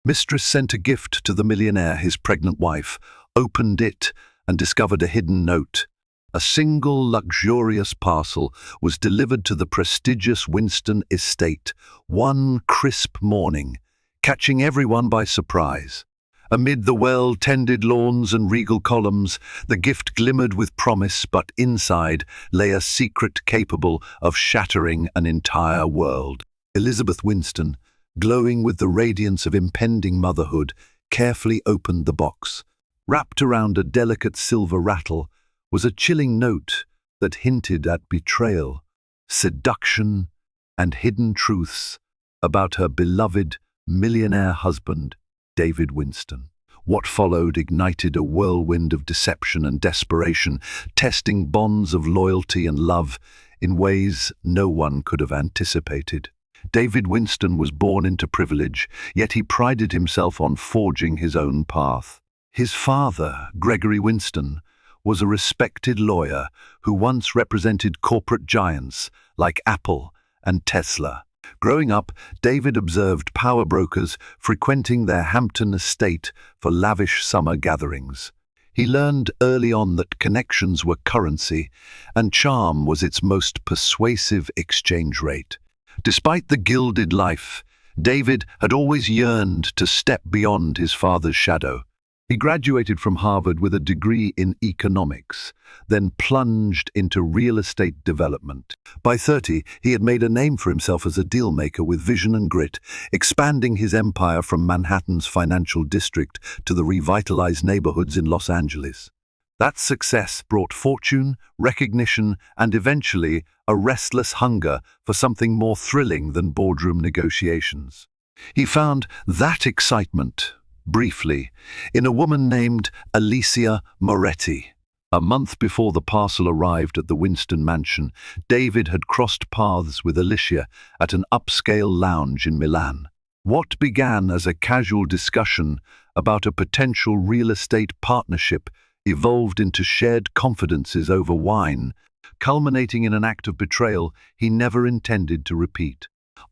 Mistress sent a gift to the millionaire, his pregnant wife, opened it, and discovered a hidden note. A single luxurious parcel was delivered to the prestigious Winston estate one crisp morning, catching everyone by surprise. Amid the well-tended lawns and regal columns, the gift glimmered with promise, but inside lay a secret capable of shattering an entire world. Elizabeth Winston, glowing with the radiance of impending motherhood, carefully opened the box. Wrapped around a delicate silver rattle was a chilling note that hinted at betrayal, seduction, and hidden truths about her beloved millionaire husband, David Winston. What followed ignited a whirlwind of deception and desperation, testing bonds of loyalty and love in ways no one could have anticipated. David Winston was born into privilege, yet he prided himself on forging his own path. His father, Gregory Winston, was a respected lawyer who once represented corporate giants like Apple and Tesla. Growing up, David observed power brokers frequenting their Hampton estate for lavish summer gatherings. He learned early on that connections were currency, and charm was its most persuasive exchange rate. Despite the gilded life, David had always yearned to step beyond his father's shadow. He graduated from Harvard with a degree in economics, then plunged into real estate development. By 30, he had made a name for himself as a dealmaker with vision and grit, expanding his empire from Manhattan's financial district to the revitalized neighborhoods in Los Angeles. That success brought fortune, recognition, and eventually a restless hunger for something more thrilling than boardroom negotiations. He found that excitement, briefly, in a woman named Alicia Moretti. A month before the parcel arrived at the Winston mansion, David had crossed paths with Alicia at an upscale lounge in Milan. What began as a casual discussion about a potential real estate partnership evolved into shared confidences over wine, culminating in an act of betrayal he never intended to repeat.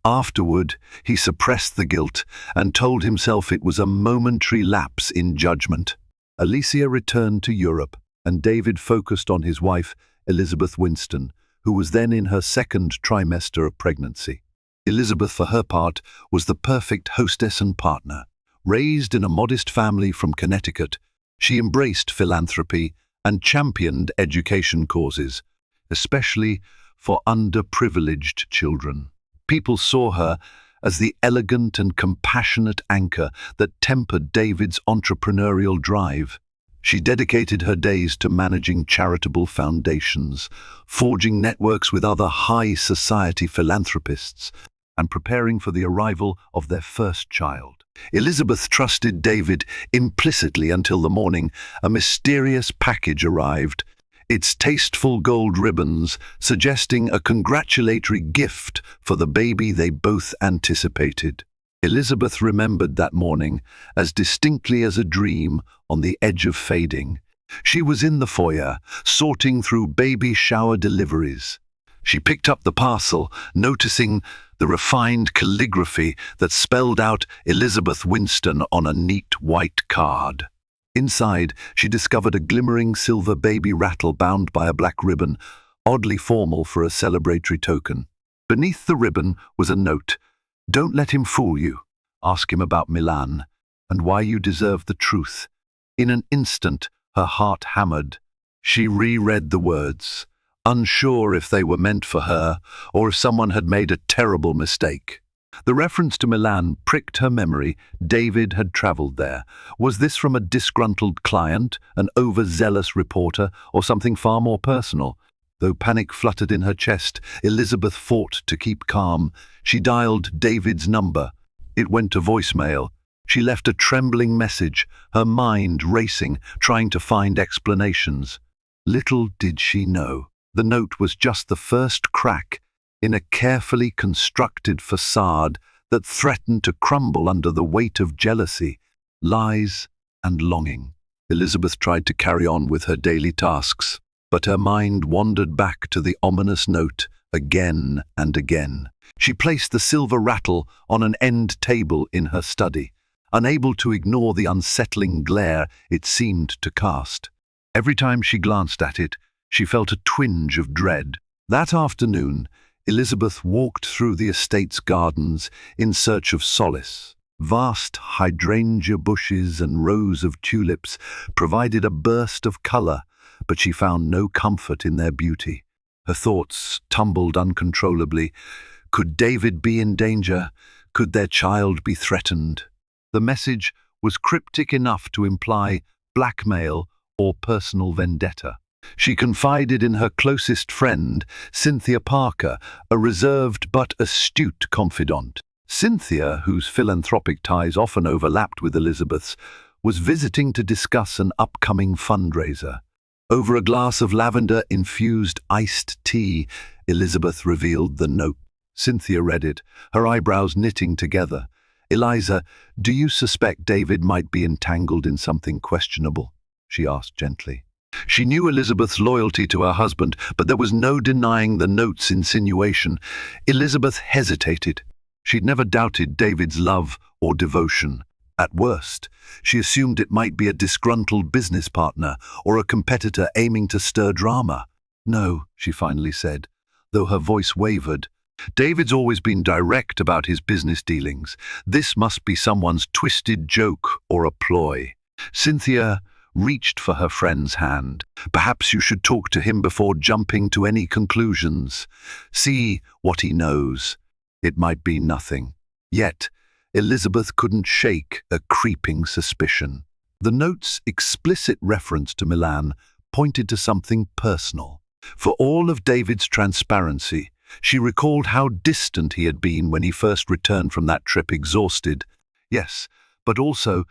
Afterward, he suppressed the guilt and told himself it was a momentary lapse in judgment. Alicia returned to Europe, and David focused on his wife, Elizabeth Winston, who was then in her second trimester of pregnancy. Elizabeth, for her part, was the perfect hostess and partner. Raised in a modest family from Connecticut, she embraced philanthropy and championed education causes, especially for underprivileged children. People saw her as the elegant and compassionate anchor that tempered David's entrepreneurial drive. She dedicated her days to managing charitable foundations, forging networks with other high society philanthropists, and preparing for the arrival of their first child. Elizabeth trusted David implicitly until the morning a mysterious package arrived, its tasteful gold ribbons suggesting a congratulatory gift for the baby they both anticipated. Elizabeth remembered that morning as distinctly as a dream on the edge of fading. She was in the foyer, sorting through baby shower deliveries. She picked up the parcel, noticing the refined calligraphy that spelled out Elizabeth Winston on a neat white card. Inside, she discovered a glimmering silver baby rattle bound by a black ribbon, oddly formal for a celebratory token. Beneath the ribbon was a note: "Don't let him fool you. Ask him about Milan, and why you deserve the truth." In an instant, her heart hammered. She reread the words, unsure if they were meant for her or if someone had made a terrible mistake. The reference to Milan pricked her memory. David had traveled there. Was this from a disgruntled client, an overzealous reporter, or something far more personal? Though panic fluttered in her chest, Elizabeth fought to keep calm. She dialed David's number. It went to voicemail. She left a trembling message, her mind racing, trying to find explanations. Little did she know, the note was just the first crack in a carefully constructed facade that threatened to crumble under the weight of jealousy, lies, and longing. Elizabeth tried to carry on with her daily tasks, but her mind wandered back to the ominous note again and again. She placed the silver rattle on an end table in her study, unable to ignore the unsettling glare it seemed to cast. Every time she glanced at it, she felt a twinge of dread. That afternoon, Elizabeth walked through the estate's gardens in search of solace. Vast hydrangea bushes and rows of tulips provided a burst of colour, but she found no comfort in their beauty. Her thoughts tumbled uncontrollably. Could David be in danger? Could their child be threatened? The message was cryptic enough to imply blackmail or personal vendetta. She confided in her closest friend, Cynthia Parker, a reserved but astute confidant. Cynthia, whose philanthropic ties often overlapped with Elizabeth's, was visiting to discuss an upcoming fundraiser. Over a glass of lavender-infused iced tea, Elizabeth revealed the note. Cynthia read it, her eyebrows knitting together. "Eliza, do you suspect David might be entangled in something questionable?" she asked gently. She knew Elizabeth's loyalty to her husband, but there was no denying the note's insinuation. Elizabeth hesitated. She'd never doubted David's love or devotion. At worst, she assumed it might be a disgruntled business partner or a competitor aiming to stir drama. "No," she finally said, though her voice wavered. "David's always been direct about his business dealings. This must be someone's twisted joke or a ploy." Cynthia reached for her friend's hand. "Perhaps you should talk to him before jumping to any conclusions. See what he knows. It might be nothing." Yet, Elizabeth couldn't shake a creeping suspicion. The note's explicit reference to Milan pointed to something personal. For all of David's transparency, she recalled how distant he had been when he first returned from that trip, exhausted. Yes, but also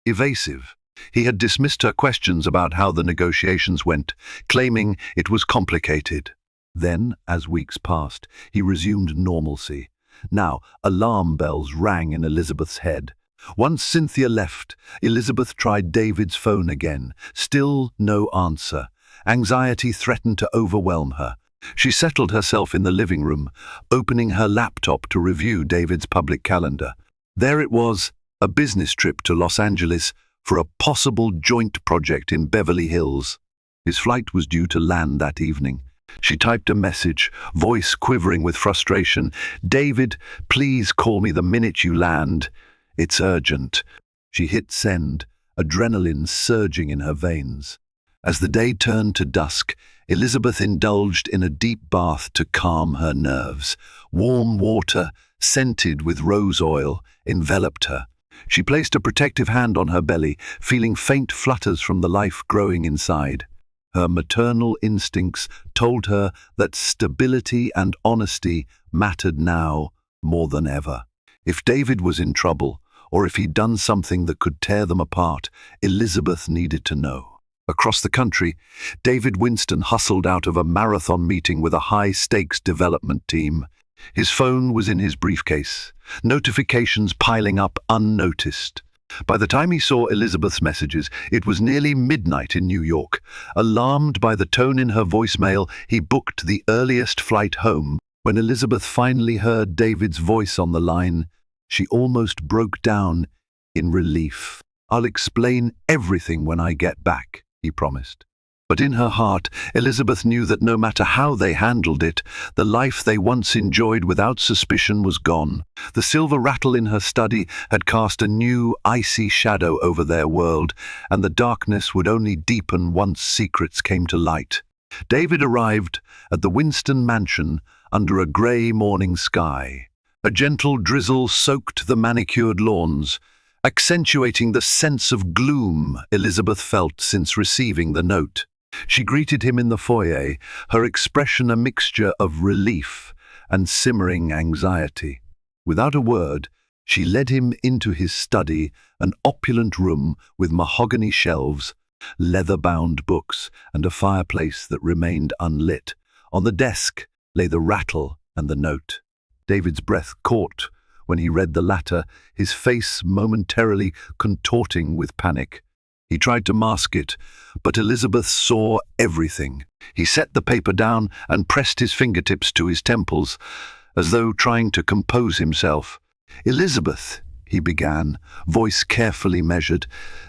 evasive. He had dismissed her questions about how the negotiations went, claiming it was complicated. Then, as weeks passed, he resumed normalcy. Now, alarm bells rang in Elizabeth's head. Once Cynthia left, Elizabeth tried David's phone again. Still no answer. Anxiety threatened to overwhelm her. She settled herself in the living room, opening her laptop to review David's public calendar. There it was, a business trip to Los Angeles for a possible joint project in Beverly Hills. His flight was due to land that evening. She typed a message, voice quivering with frustration. "David, please call me the minute you land. It's urgent." She hit send, adrenaline surging in her veins. As the day turned to dusk, Elizabeth indulged in a deep bath to calm her nerves. Warm water, scented with rose oil, enveloped her. She placed a protective hand on her belly, feeling faint flutters from the life growing inside. Her maternal instincts told her that stability and honesty mattered now more than ever. If David was in trouble, or if he'd done something that could tear them apart, Elizabeth needed to know. Across the country, David Winston hustled out of a marathon meeting with a high-stakes development team. His phone was in his briefcase, notifications piling up unnoticed. By the time he saw Elizabeth's messages, it was nearly midnight in New York. Alarmed by the tone in her voicemail, he booked the earliest flight home. When Elizabeth finally heard David's voice on the line, she almost broke down in relief. "I'll explain everything when I get back," he promised. But in her heart, Elizabeth knew that no matter how they handled it, the life they once enjoyed without suspicion was gone. The silver rattle in her study had cast a new, icy shadow over their world, and the darkness would only deepen once secrets came to light. David arrived at the Winston mansion under a grey morning sky. A gentle drizzle soaked the manicured lawns, accentuating the sense of gloom Elizabeth felt since receiving the note. She greeted him in the foyer, her expression a mixture of relief and simmering anxiety. Without a word, she led him into his study, an opulent room with mahogany shelves, leather-bound books, and a fireplace that remained unlit. On the desk lay the rattle and the note. David's breath caught when he read the latter, his face momentarily contorting with panic. He tried to mask it, but Elizabeth saw everything. He set the paper down and pressed his fingertips to his temples, as though trying to compose himself. "Elizabeth," he began, voice carefully measured.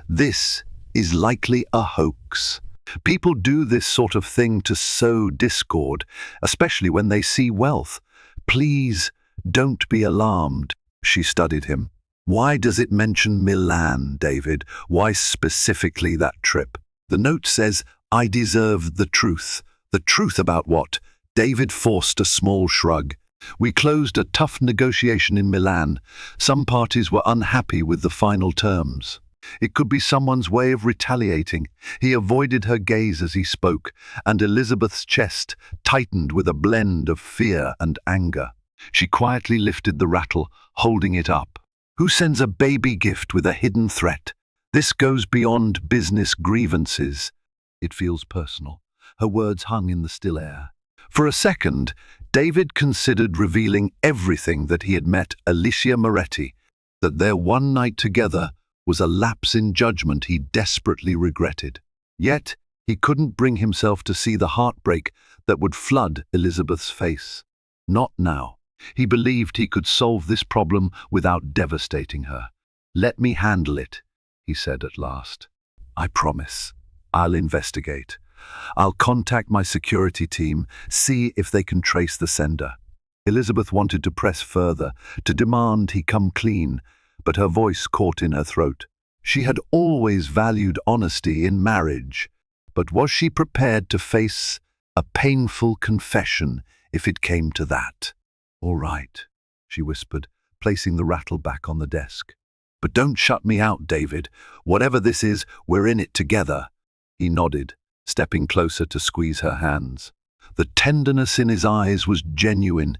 "This is likely a hoax. People do this sort of thing to sow discord, especially when they see wealth. Please don't be alarmed." She studied him. "Why does it mention Milan, David? Why specifically that trip?" "The note says, I deserve the truth." "The truth about what?" David forced a small shrug. "We closed a tough negotiation in Milan. Some parties were unhappy with the final terms. It could be someone's way of retaliating." He avoided her gaze as he spoke, and Elizabeth's chest tightened with a blend of fear and anger. She quietly lifted the rattle, holding it up. "Who sends a baby gift with a hidden threat? This goes beyond business grievances." "It feels personal." Her words hung in the still air. For a second, David considered revealing everything that he had met Alicia Moretti, that their one night together was a lapse in judgment he desperately regretted. Yet, he couldn't bring himself to see the heartbreak that would flood Elizabeth's face. Not now. He believed he could solve this problem without devastating her. "Let me handle it," he said at last. "I promise. I'll investigate. I'll contact my security team, see if they can trace the sender." Elizabeth wanted to press further, to demand he come clean, but her voice caught in her throat. She had always valued honesty in marriage, but was she prepared to face a painful confession if it came to that? "All right," she whispered, placing the rattle back on the desk. "But don't shut me out, David. Whatever this is, we're in it together." He nodded, stepping closer to squeeze her hands. The tenderness in his eyes was genuine,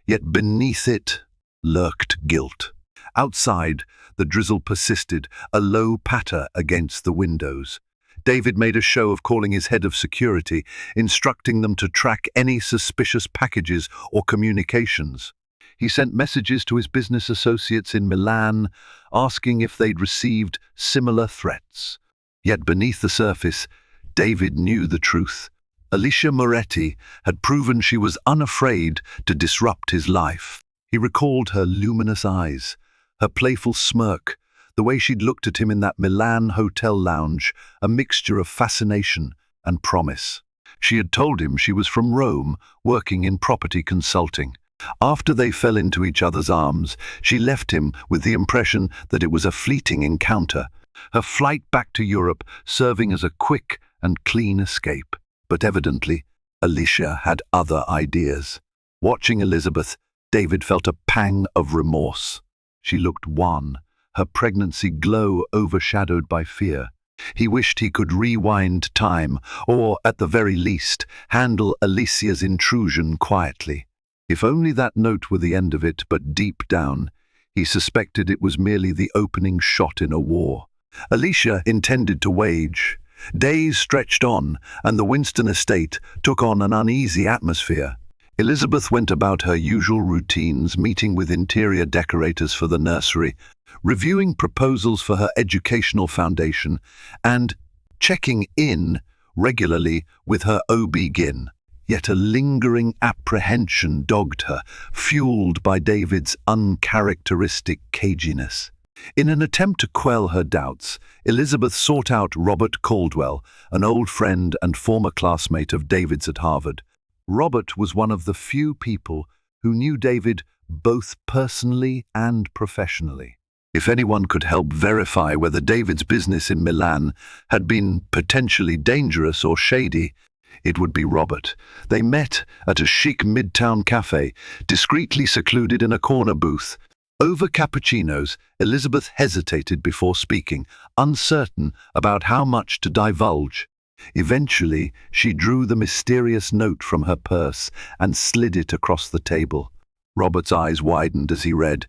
yet beneath it lurked guilt. Outside, the drizzle persisted, a low patter against the windows. David made a show of calling his head of security, instructing them to track any suspicious packages or communications. He sent messages to his business associates in Milan, asking if they'd received similar threats. Yet beneath the surface, David knew the truth. Alicia Moretti had proven she was unafraid to disrupt his life. He recalled her luminous eyes, her playful smirk, the way she'd looked at him in that Milan hotel lounge, a mixture of fascination and promise. She had told him she was from Rome, working in property consulting. After they fell into each other's arms, she left him with the impression that it was a fleeting encounter, her flight back to Europe serving as a quick and clean escape. But evidently, Alicia had other ideas. Watching Elizabeth, David felt a pang of remorse. She looked wan, her pregnancy glow overshadowed by fear. He wished he could rewind time, or, at the very least, handle Alicia's intrusion quietly. If only that note were the end of it, but deep down, he suspected it was merely the opening shot in a war Alicia intended to wage. Days stretched on, and the Winston estate took on an uneasy atmosphere. Elizabeth went about her usual routines, meeting with interior decorators for the nursery, reviewing proposals for her educational foundation, and checking in regularly with her OB-GYN. Yet a lingering apprehension dogged her, fueled by David's uncharacteristic caginess. In an attempt to quell her doubts, Elizabeth sought out Robert Caldwell, an old friend and former classmate of David's at Harvard. Robert was one of the few people who knew David both personally and professionally. If anyone could help verify whether David's business in Milan had been potentially dangerous or shady, it would be Robert. They met at a chic midtown cafe, discreetly secluded in a corner booth. Over cappuccinos, Elizabeth hesitated before speaking, uncertain about how much to divulge. Eventually, she drew the mysterious note from her purse and slid it across the table. Robert's eyes widened as he read.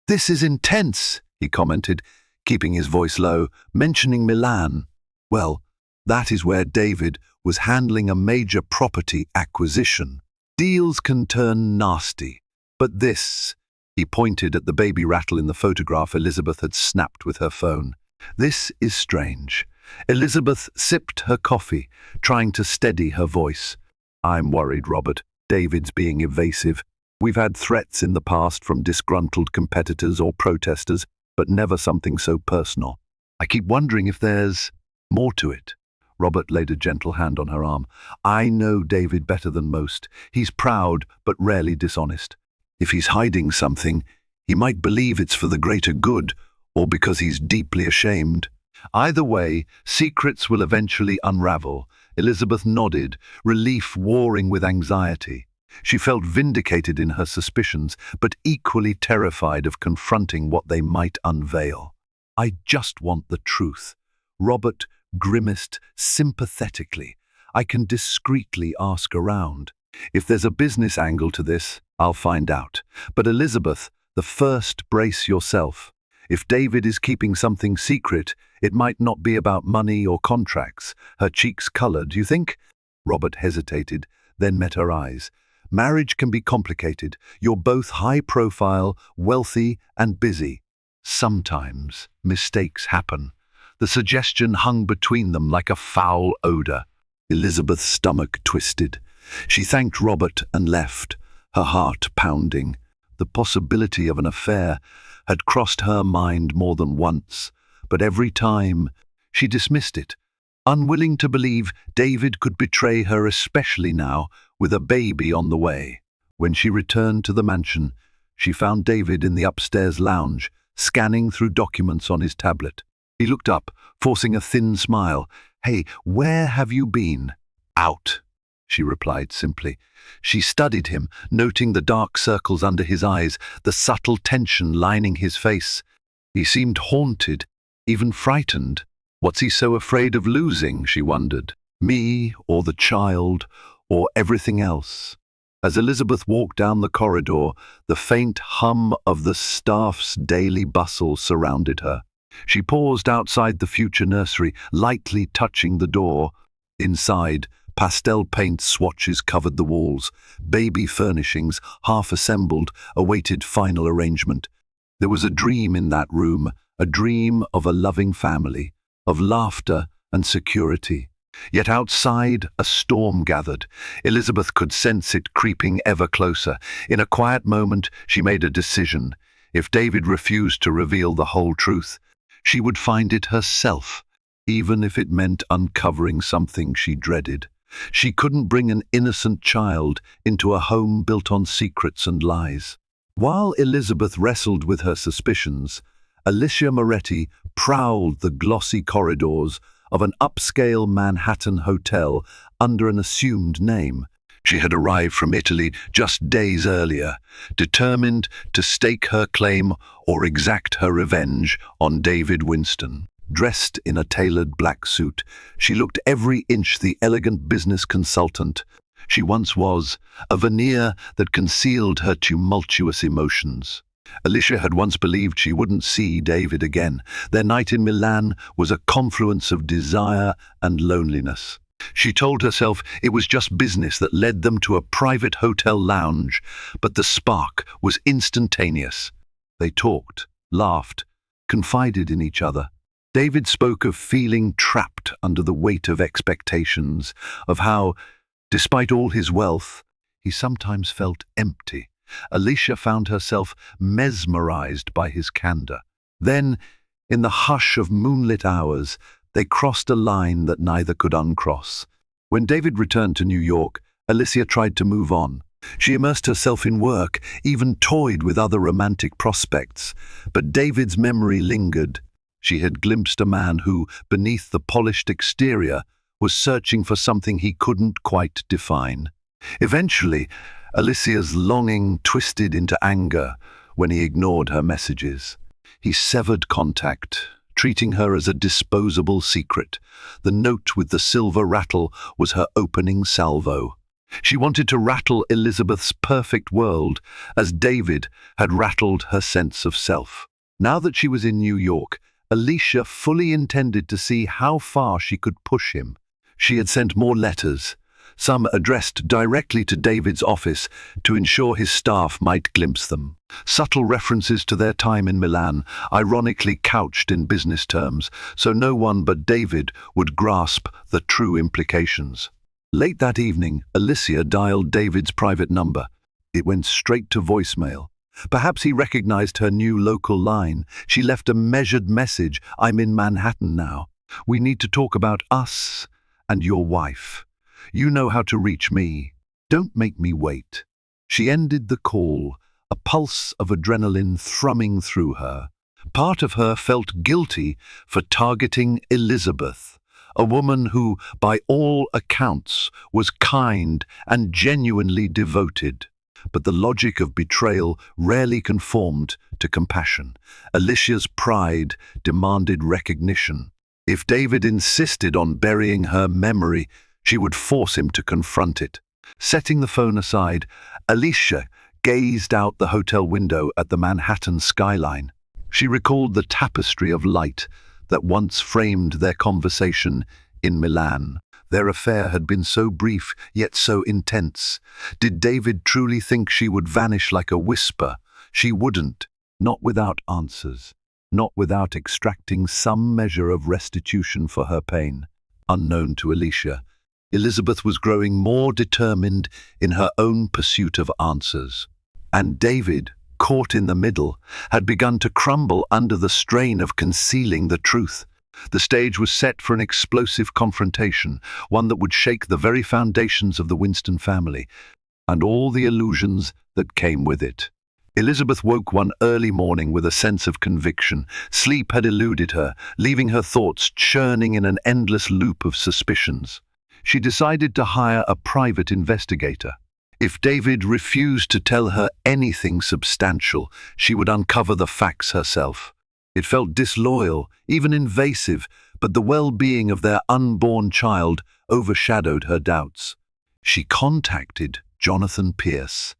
"This is intense," he commented, keeping his voice low, mentioning Milan. Well, that is where David was handling a major property acquisition. Deals can turn nasty, but this... He pointed at the baby rattle in the photograph Elizabeth had snapped with her phone. "This is strange." Elizabeth sipped her coffee, trying to steady her voice. "I'm worried, Robert. David's being evasive. We've had threats in the past from disgruntled competitors or protesters. but never something so personal. I keep wondering if there's more to it. Robert laid a gentle hand on her arm. I know David better than most. He's proud, but rarely dishonest. If he's hiding something, he might believe it's for the greater good, or because he's deeply ashamed. Either way, secrets will eventually unravel. Elizabeth nodded, relief warring with anxiety. She felt vindicated in her suspicions, but equally terrified of confronting what they might unveil. I just want the truth. Robert grimaced sympathetically. I can discreetly ask around. If there's a business angle to this, I'll find out. But Elizabeth, first brace yourself. If David is keeping something secret, it might not be about money or contracts. Her cheeks colored. You think? Robert hesitated, then met her eyes. Marriage can be complicated. You're both high profile, wealthy, and busy. Sometimes mistakes happen. The suggestion hung between them like a foul odor. Elizabeth's stomach twisted. She thanked Robert and left, her heart pounding. The possibility of an affair had crossed her mind more than once, but every time she dismissed it, unwilling to believe David could betray her, especially now, with a baby on the way. When she returned to the mansion, she found David in the upstairs lounge, scanning through documents on his tablet. He looked up, forcing a thin smile. Hey, where have you been? Out, she replied simply. She studied him, noting the dark circles under his eyes, the subtle tension lining his face. He seemed haunted, even frightened. What's he so afraid of losing, she wondered. Me, or the child, or everything else? As Elizabeth walked down the corridor, the faint hum of the staff's daily bustle surrounded her. She paused outside the future nursery, lightly touching the door. Inside, pastel paint swatches covered the walls. Baby furnishings, half assembled, awaited final arrangement. There was a dream in that room, a dream of a loving family, of laughter and security. Yet outside, a storm gathered. Elizabeth could sense it creeping ever closer. In a quiet moment, she made a decision. If David refused to reveal the whole truth, she would find it herself, even if it meant uncovering something she dreaded. She couldn't bring an innocent child into a home built on secrets and lies. While Elizabeth wrestled with her suspicions, Alicia Moretti prowled the glossy corridors of an upscale Manhattan hotel under an assumed name. She had arrived from Italy just days earlier, determined to stake her claim or exact her revenge on David Winston. Dressed in a tailored black suit, she looked every inch the elegant business consultant she once was, a veneer that concealed her tumultuous emotions. Alicia had once believed she wouldn't see David again. Their night in Milan was a confluence of desire and loneliness. She told herself it was just business that led them to a private hotel lounge, but the spark was instantaneous. They talked, laughed, confided in each other. David spoke of feeling trapped under the weight of expectations, of how, despite all his wealth, he sometimes felt empty. Alicia found herself mesmerized by his candor. Then, in the hush of moonlit hours, they crossed a line that neither could uncross. When David returned to New York, Alicia tried to move on. She immersed herself in work, even toyed with other romantic prospects. But David's memory lingered. She had glimpsed a man who, beneath the polished exterior, was searching for something he couldn't quite define. Eventually, Alicia's longing twisted into anger when he ignored her messages. He severed contact, treating her as a disposable secret. The note with the silver rattle was her opening salvo. She wanted to rattle Elizabeth's perfect world, as David had rattled her sense of self. Now that she was in New York, Alicia fully intended to see how far she could push him. She had sent more letters, some addressed directly to David's office to ensure his staff might glimpse them. Subtle references to their time in Milan, ironically couched in business terms, so no one but David would grasp the true implications. Late that evening, Alicia dialed David's private number. It went straight to voicemail. Perhaps he recognized her new local line. She left a measured message. "I'm in Manhattan now. We need to talk about us and your wife. You know how to reach me. Don't make me wait." She ended the call, a pulse of adrenaline thrumming through her. Part of her felt guilty for targeting Elizabeth, a woman who, by all accounts, was kind and genuinely devoted. But the logic of betrayal rarely conformed to compassion. Alicia's pride demanded recognition. If David insisted on burying her memory, she would force him to confront it. Setting the phone aside, Alicia gazed out the hotel window at the Manhattan skyline. She recalled the tapestry of light that once framed their conversation in Milan. Their affair had been so brief, yet so intense. Did David truly think she would vanish like a whisper? She wouldn't, not without answers, not without extracting some measure of restitution for her pain. Unknown to Alicia, Elizabeth was growing more determined in her own pursuit of answers. And David, caught in the middle, had begun to crumble under the strain of concealing the truth. The stage was set for an explosive confrontation, one that would shake the very foundations of the Winston family, and all the illusions that came with it. Elizabeth woke one early morning with a sense of conviction. Sleep had eluded her, leaving her thoughts churning in an endless loop of suspicions. She decided to hire a private investigator. If David refused to tell her anything substantial, she would uncover the facts herself. It felt disloyal, even invasive, but the well-being of their unborn child overshadowed her doubts. She contacted Jonathan Pierce,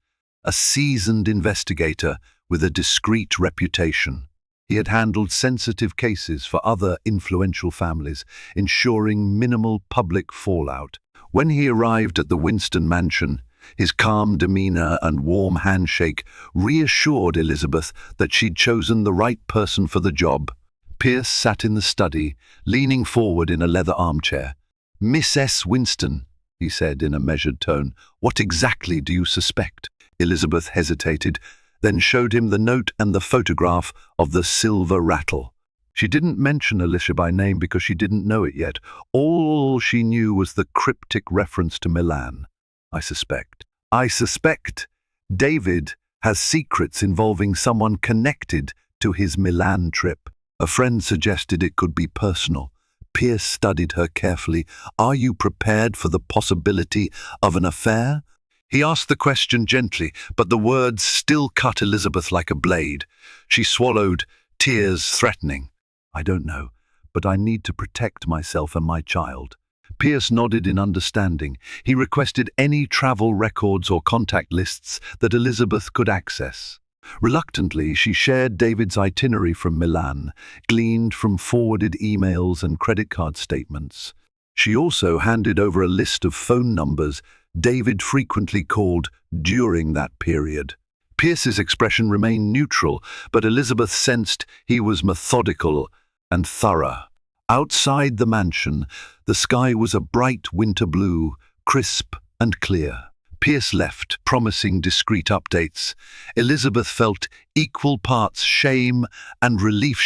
a seasoned investigator with a discreet reputation. He had handled sensitive cases for other influential families, ensuring minimal public fallout. When he arrived at the Winston mansion, his calm demeanor and warm handshake reassured Elizabeth that she'd chosen the right person for the job. Pierce sat in the study, leaning forward in a leather armchair. "Miss Winston," he said in a measured tone, "what exactly do you suspect?" Elizabeth hesitated, then showed him the note and the photograph of the silver rattle. She didn't mention Alicia by name because she didn't know it yet. All she knew was the cryptic reference to Milan. I suspect David has secrets involving someone connected to his Milan trip." A friend suggested it could be personal. Pierce studied her carefully. "Are you prepared for the possibility of an affair?" He asked the question gently, but the words still cut Elizabeth like a blade. She swallowed, tears threatening. "I don't know, but I need to protect myself and my child." Pierce nodded in understanding. He requested any travel records or contact lists that Elizabeth could access. Reluctantly, she shared David's itinerary from Milan, gleaned from forwarded emails and credit card statements. She also handed over a list of phone numbers David frequently called during that period. Pierce's expression remained neutral, but Elizabeth sensed he was methodical and thorough. Outside the mansion, the sky was a bright winter blue, crisp and clear. Pierce left, promising discreet updates. Elizabeth felt equal parts shame and relief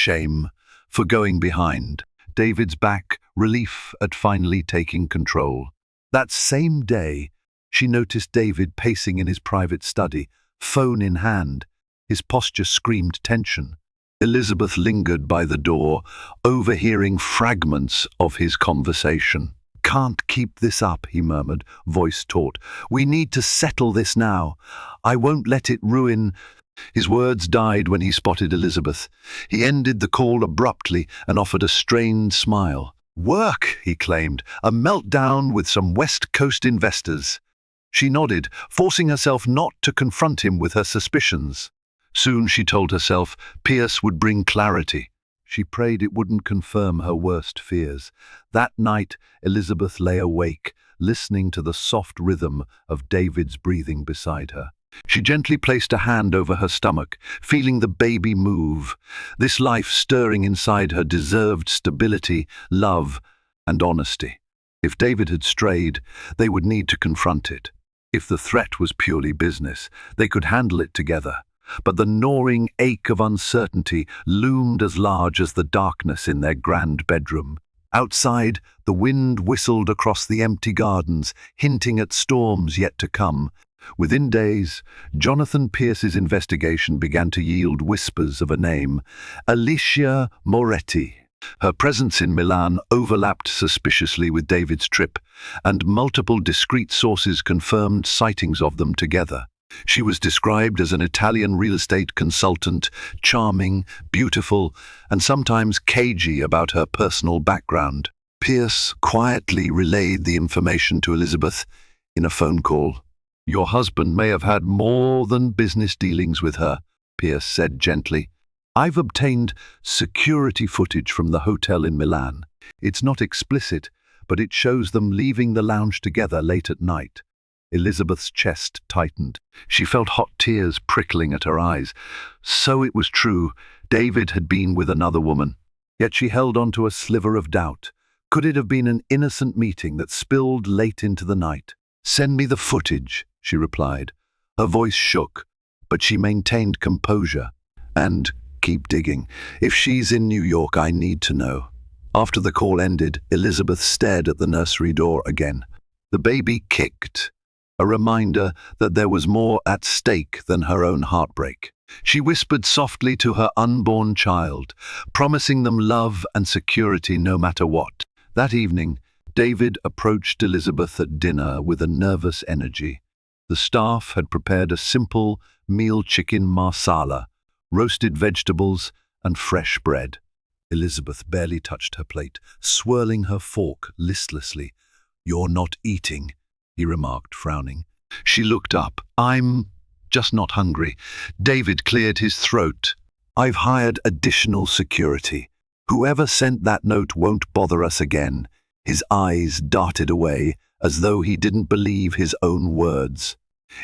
for going behind. David's back, relief at finally taking control. That same day, she noticed David pacing in his private study, phone in hand. His posture screamed tension. Elizabeth lingered by the door, overhearing fragments of his conversation. "Can't keep this up," he murmured, voice taut. "We need to settle this now. I won't let it ruin—" His words died when he spotted Elizabeth. He ended the call abruptly and offered a strained smile. "Work," he claimed, "a meltdown with some West Coast investors." She nodded, forcing herself not to confront him with her suspicions. Soon, she told herself, Pierce would bring clarity. She prayed it wouldn't confirm her worst fears. That night, Elizabeth lay awake, listening to the soft rhythm of David's breathing beside her. She gently placed a hand over her stomach, feeling the baby move. This life stirring inside her deserved stability, love, and honesty. If David had strayed, they would need to confront it. If the threat was purely business, they could handle it together. but the gnawing ache of uncertainty loomed as large as the darkness in their grand bedroom. Outside, the wind whistled across the empty gardens, hinting at storms yet to come. Within days, Jonathan Pierce's investigation began to yield whispers of a name: Alicia Moretti. Her presence in Milan overlapped suspiciously with David's trip, and multiple discreet sources confirmed sightings of them together. She was described as an Italian real estate consultant, charming, beautiful, and sometimes cagey about her personal background. Pierce quietly relayed the information to Elizabeth in a phone call. "Your husband may have had more than business dealings with her," Pierce said gently. "I've obtained security footage from the hotel in Milan. It's not explicit, but it shows them leaving the lounge together late at night." Elizabeth's chest tightened. She felt hot tears prickling at her eyes. So it was true. David had been with another woman. Yet she held on to a sliver of doubt. Could it have been an innocent meeting that spilled late into the night? "Send me the footage," she replied. Her voice shook, but she maintained composure. "And keep digging. If she's in New York, I need to know." After the call ended, Elizabeth stared at the nursery door again. The baby kicked, a reminder that there was more at stake than her own heartbreak. She whispered softly to her unborn child, promising them love and security no matter what. That evening, David approached Elizabeth at dinner with a nervous energy. The staff had prepared a simple meal: chicken marsala, roasted vegetables, and fresh bread. Elizabeth barely touched her plate, swirling her fork listlessly. "You're not eating," he remarked, frowning. She looked up. "I'm just not hungry." David cleared his throat. "I've hired additional security. Whoever sent that note won't bother us again." His eyes darted away, as though he didn't believe his own words.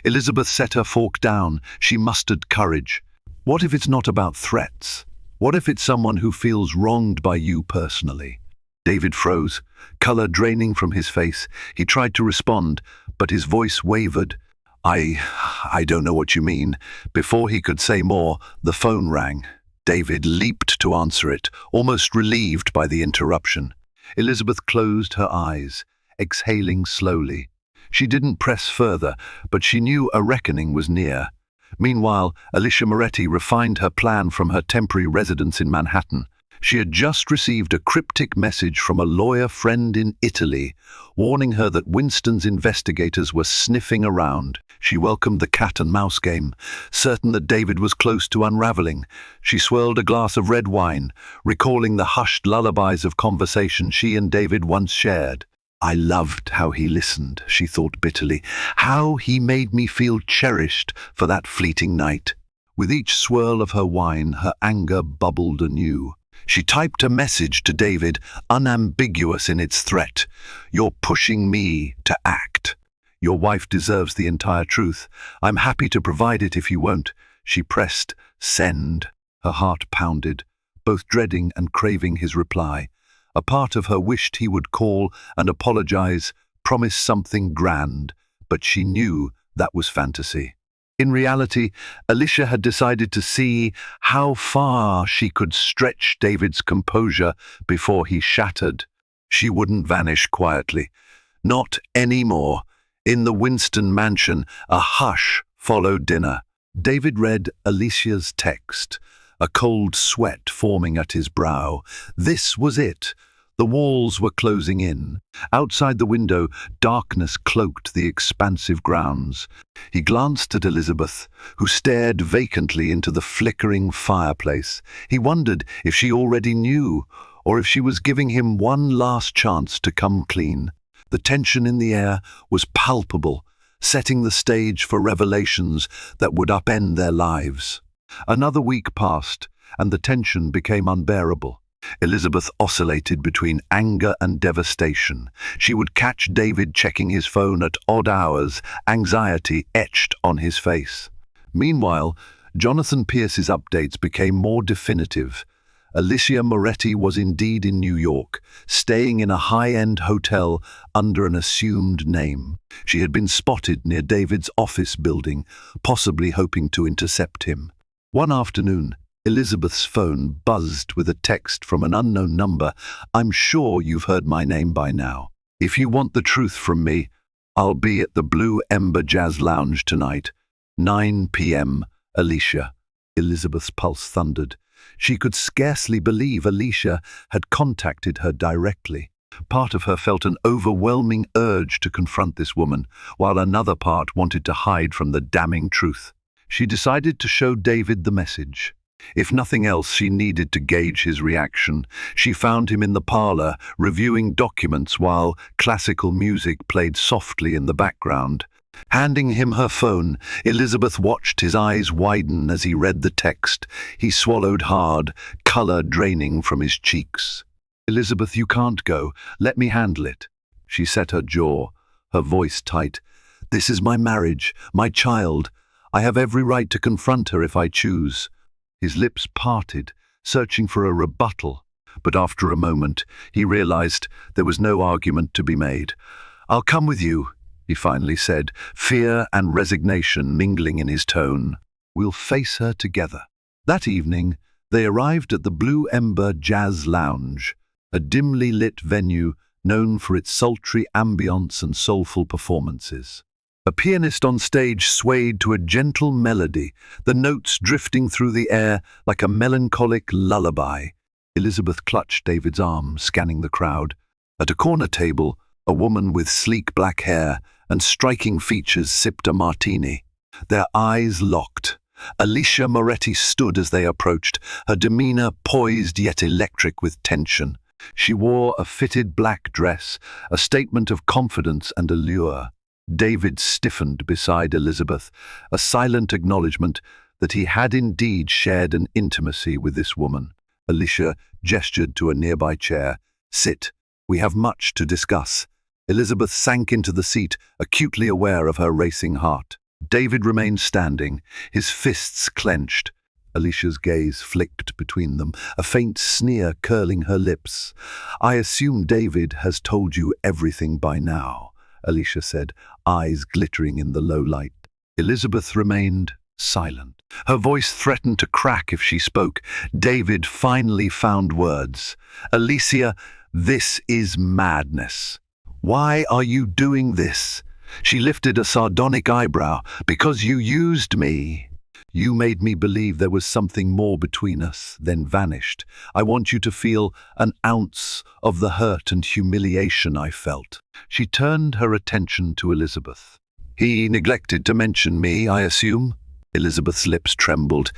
Elizabeth set her fork down. She mustered courage. "What if it's not about threats? What if it's someone who feels wronged by you personally?" David froze, color draining from his face. He tried to respond, but his voice wavered. I don't know what you mean." Before he could say more, the phone rang. David leaped to answer it, almost relieved by the interruption. Elizabeth closed her eyes, exhaling slowly. She didn't press further, but she knew a reckoning was near. Meanwhile, Alicia Moretti refined her plan from her temporary residence in Manhattan. She had just received a cryptic message from a lawyer friend in Italy, warning her that Winston's investigators were sniffing around. She welcomed the cat-and-mouse game, certain that David was close to unraveling. She swirled a glass of red wine, recalling the hushed lullabies of conversation she and David once shared. "I loved how he listened," she thought bitterly, "how he made me feel cherished for that fleeting night." With each swirl of her wine, her anger bubbled anew. She typed a message to David, unambiguous in its threat. "You're pushing me to act. Your wife deserves the entire truth. I'm happy to provide it if you won't." She pressed send. Her heart pounded, both dreading and craving his reply. A part of her wished he would call and apologize, promise something grand, but she knew that was fantasy. In reality, Alicia had decided to see how far she could stretch David's composure before he shattered. She wouldn't vanish quietly. Not anymore. In the Winston mansion, a hush followed dinner. David read Alicia's text, a cold sweat forming at his brow. This was it. The walls were closing in. Outside the window, darkness cloaked the expansive grounds. He glanced at Elizabeth, who stared vacantly into the flickering fireplace. He wondered if she already knew, or if she was giving him one last chance to come clean. The tension in the air was palpable, setting the stage for revelations that would upend their lives. Another week passed, and the tension became unbearable. Elizabeth oscillated between anger and devastation. She would catch David checking his phone at odd hours, anxiety etched on his face. Meanwhile, Jonathan Pierce's updates became more definitive. Alicia Moretti was indeed in New York, staying in a high-end hotel under an assumed name. She had been spotted near David's office building, possibly hoping to intercept him. One afternoon, Elizabeth's phone buzzed with a text from an unknown number. "I'm sure you've heard my name by now. If you want the truth from me, I'll be at the Blue Ember Jazz Lounge tonight, 9 p.m. Alicia." Elizabeth's pulse thundered. She could scarcely believe Alicia had contacted her directly. Part of her felt an overwhelming urge to confront this woman, while another part wanted to hide from the damning truth. She decided to show David the message. If nothing else, she needed to gauge his reaction. She found him in the parlor, reviewing documents while classical music played softly in the background. Handing him her phone, Elizabeth watched his eyes widen as he read the text. He swallowed hard, color draining from his cheeks. "Elizabeth, you can't go. Let me handle it." She set her jaw, her voice tight. "This is my marriage, my child. I have every right to confront her if I choose." His lips parted, searching for a rebuttal, but after a moment he realized there was no argument to be made. "I'll come with you," he finally said, fear and resignation mingling in his tone. "We'll face her together." That evening, they arrived at the Blue Ember Jazz Lounge, a dimly lit venue known for its sultry ambience and soulful performances. A pianist on stage swayed to a gentle melody, the notes drifting through the air like a melancholic lullaby. Elizabeth clutched David's arm, scanning the crowd. At a corner table, a woman with sleek black hair and striking features sipped a martini. Their eyes locked. Alicia Moretti stood as they approached, her demeanor poised yet electric with tension. She wore a fitted black dress, a statement of confidence and allure. David stiffened beside Elizabeth, a silent acknowledgement that he had indeed shared an intimacy with this woman. Alicia gestured to a nearby chair. "Sit. We have much to discuss." Elizabeth sank into the seat, acutely aware of her racing heart. David remained standing, his fists clenched. Alicia's gaze flicked between them, a faint sneer curling her lips. "I assume David has told you everything by now," Alicia said, eyes glittering in the low light. Elizabeth remained silent. Her voice threatened to crack if she spoke. David finally found words. "Alicia, this is madness. Why are you doing this?" She lifted a sardonic eyebrow. "Because you used me. You made me believe there was something more between us, then vanished. I want you to feel an ounce of the hurt and humiliation I felt." She turned her attention to Elizabeth. "He neglected to mention me, I assume?" Elizabeth's lips trembled.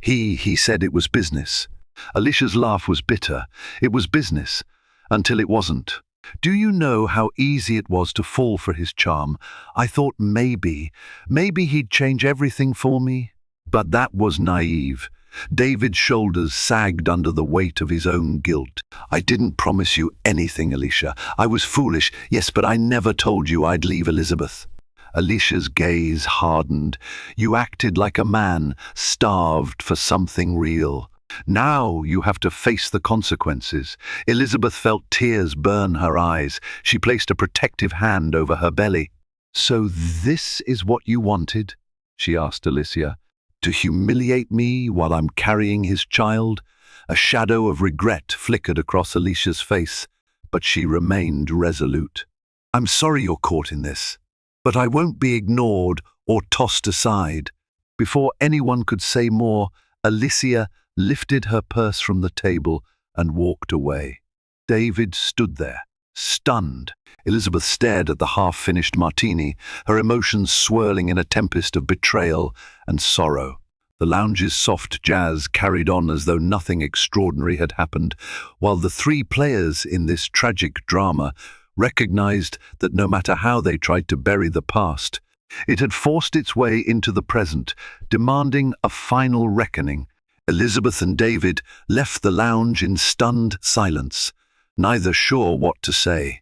He said it was business." Alicia's laugh was bitter. "It was business, until it wasn't. Do you know how easy it was to fall for his charm? I thought maybe he'd change everything for me. But that was naive." David's shoulders sagged under the weight of his own guilt. "I didn't promise you anything, Alicia. I was foolish, yes, but I never told you I'd leave Elizabeth." Alicia's gaze hardened. "You acted like a man, starved for something real. Now you have to face the consequences." Elizabeth felt tears burn her eyes. She placed a protective hand over her belly. "So this is what you wanted?" she asked Alicia. "To humiliate me while I'm carrying his child?" A shadow of regret flickered across Alicia's face, but she remained resolute. "I'm sorry you're caught in this, but I won't be ignored or tossed aside." Before anyone could say more, Alicia lifted her purse from the table and walked away. David stood there, stunned. Elizabeth stared at the half-finished martini, her emotions swirling in a tempest of betrayal and sorrow. The lounge's soft jazz carried on as though nothing extraordinary had happened, while the three players in this tragic drama recognized that no matter how they tried to bury the past, it had forced its way into the present, demanding a final reckoning. Elizabeth and David left the lounge in stunned silence, neither sure what to say.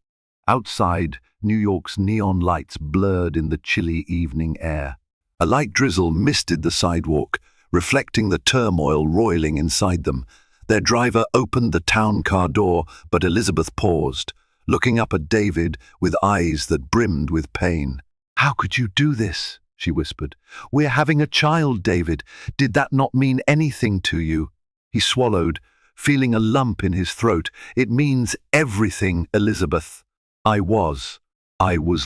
Outside, New York's neon lights blurred in the chilly evening air. A light drizzle misted the sidewalk, reflecting the turmoil roiling inside them. Their driver opened the town car door, but Elizabeth paused, looking up at David with eyes that brimmed with pain. "How could you do this?" she whispered. "We're having a child, David. Did that not mean anything to you?" He swallowed, feeling a lump in his throat. "It means everything, Elizabeth. I was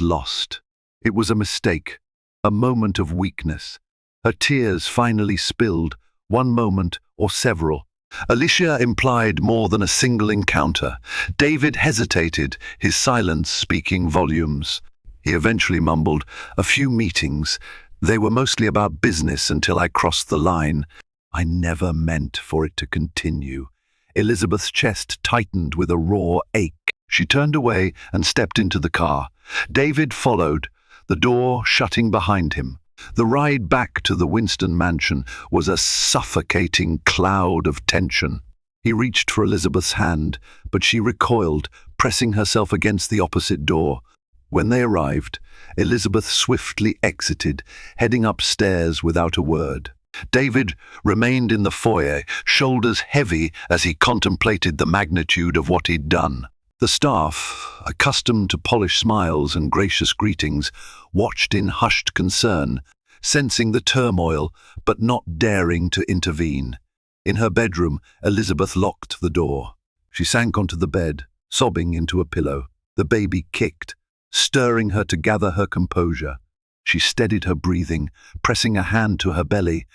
lost. It was a mistake, a moment of weakness." Her tears finally spilled, one moment or several. Alicia implied more than a single encounter. David hesitated, his silence speaking volumes. He eventually mumbled, "A few meetings. They were mostly about business until I crossed the line. I never meant for it to continue." Elizabeth's chest tightened with a raw ache. She turned away and stepped into the car. David followed, the door shutting behind him. The ride back to the Winston mansion was a suffocating cloud of tension. He reached for Elizabeth's hand, but she recoiled, pressing herself against the opposite door. When they arrived, Elizabeth swiftly exited, heading upstairs without a word. David remained in the foyer, shoulders heavy as he contemplated the magnitude of what he'd done. The staff, accustomed to polished smiles and gracious greetings, watched in hushed concern, sensing the turmoil but not daring to intervene. In her bedroom, Elizabeth locked the door. She sank onto the bed, sobbing into a pillow. The baby kicked, stirring her to gather her composure. She steadied her breathing, pressing a hand to her belly.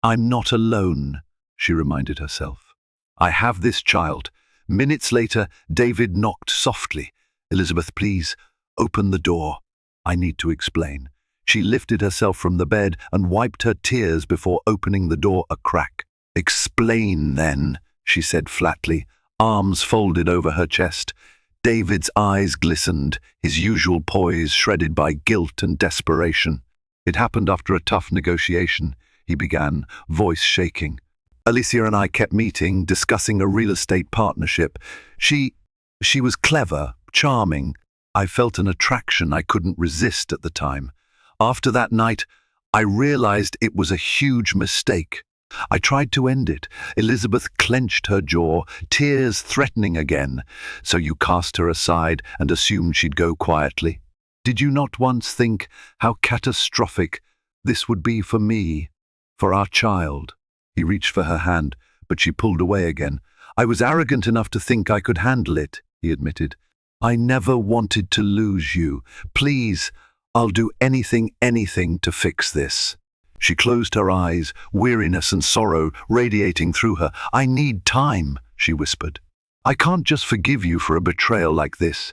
"I'm not alone," she reminded herself. "I have this child." Minutes later, David knocked softly. "Elizabeth, please, open the door. I need to explain." She lifted herself from the bed and wiped her tears before opening the door a crack. "Explain, then," she said flatly, arms folded over her chest. David's eyes glistened, his usual poise shredded by guilt and desperation. "It happened after a tough negotiation," he began, voice shaking. "Alicia and I kept meeting, discussing a real estate partnership. She was clever, charming. I felt an attraction I couldn't resist at the time. After that night, I realized it was a huge mistake. I tried to end it." Elizabeth clenched her jaw, tears threatening again. "So you cast her aside and assumed she'd go quietly? Did you not once think how catastrophic this would be for me, for our child?" He reached for her hand, but she pulled away again. "I was arrogant enough to think I could handle it," he admitted. "I never wanted to lose you. Please, I'll do anything to fix this." She closed her eyes, weariness and sorrow radiating through her. "I need time," she whispered. "I can't just forgive you for a betrayal like this,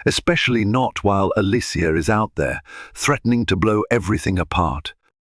especially not while Alicia is out there, threatening to blow everything apart."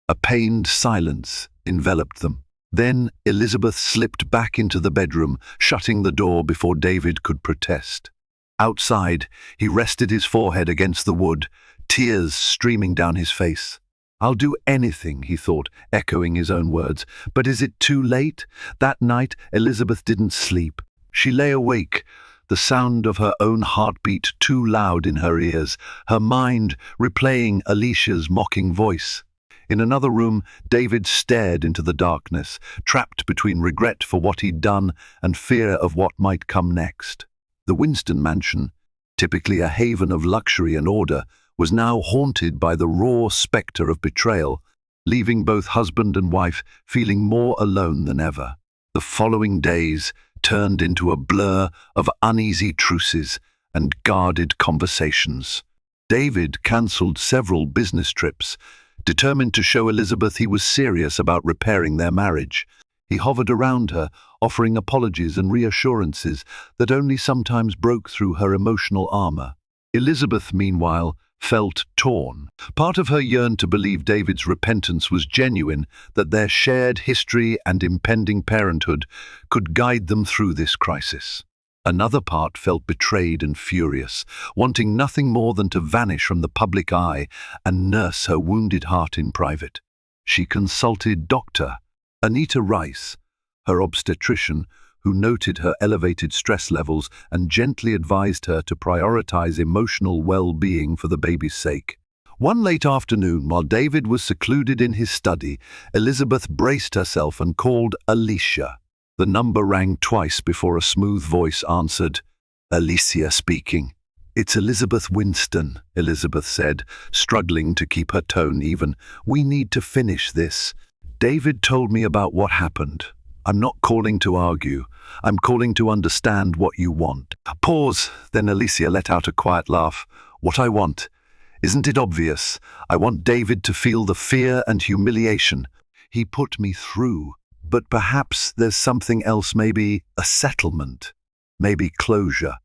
A pained silence enveloped them. Then Elizabeth slipped back into the bedroom, shutting the door before David could protest. Outside, he rested his forehead against the wood, tears streaming down his face. "I'll do anything," he thought, echoing his own words. But is it too late? That night, Elizabeth didn't sleep. She lay awake, the sound of her own heartbeat too loud in her ears, her mind replaying Alicia's mocking voice. In another room, David stared into the darkness, trapped between regret for what he'd done and fear of what might come next. The Winston mansion, typically a haven of luxury and order, was now haunted by the raw spectre of betrayal, leaving both husband and wife feeling more alone than ever. The following days turned into a blur of uneasy truces and guarded conversations. David cancelled several business trips, determined to show Elizabeth he was serious about repairing their marriage. He hovered around her, offering apologies and reassurances that only sometimes broke through her emotional armor. Elizabeth, meanwhile, felt torn. Part of her yearned to believe David's repentance was genuine, that their shared history and impending parenthood could guide them through this crisis. Another part felt betrayed and furious, wanting nothing more than to vanish from the public eye and nurse her wounded heart in private. She consulted Dr. Anita Rice, her obstetrician, who noted her elevated stress levels and gently advised her to prioritize emotional well-being for the baby's sake. One late afternoon, while David was secluded in his study, Elizabeth braced herself and called Alicia. The number rang twice before a smooth voice answered. "Alicia speaking." It's Elizabeth Winston, Elizabeth said, struggling to keep her tone even. We need to finish this. David told me about what happened. I'm not calling to argue. I'm calling to understand what you want. Pause, then Alicia let out a quiet laugh. What I want? Isn't it obvious? I want David to feel the fear and humiliation. He put me through. But perhaps there's something else, maybe a settlement, maybe closure.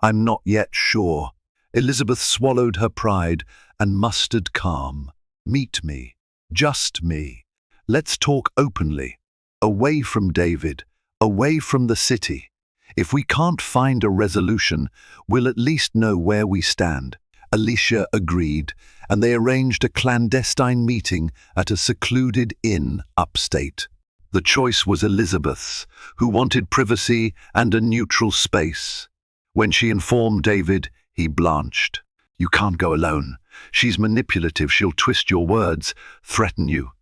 I'm not yet sure. Elizabeth swallowed her pride and mustered calm. Meet me. Just me. Let's talk openly. Away from David. Away from the city. If we can't find a resolution, we'll at least know where we stand. Alicia agreed, and they arranged a clandestine meeting at a secluded inn upstate. The choice was Elizabeth's, who wanted privacy and a neutral space. When she informed David, he blanched. You can't go alone. She's manipulative. She'll twist your words, threaten you.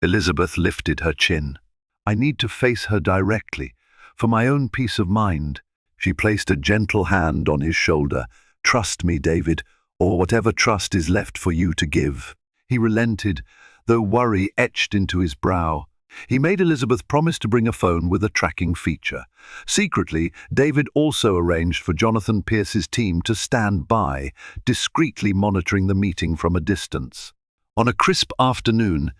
Elizabeth lifted her chin. I need to face her directly, for my own peace of mind. She placed a gentle hand on his shoulder. Trust me, David, or whatever trust is left for you to give. He relented, though worry etched into his brow. He made Elizabeth promise to bring a phone with a tracking feature. Secretly, David also arranged for Jonathan Pierce's team to stand by, discreetly monitoring the meeting from a distance. On a crisp afternoon,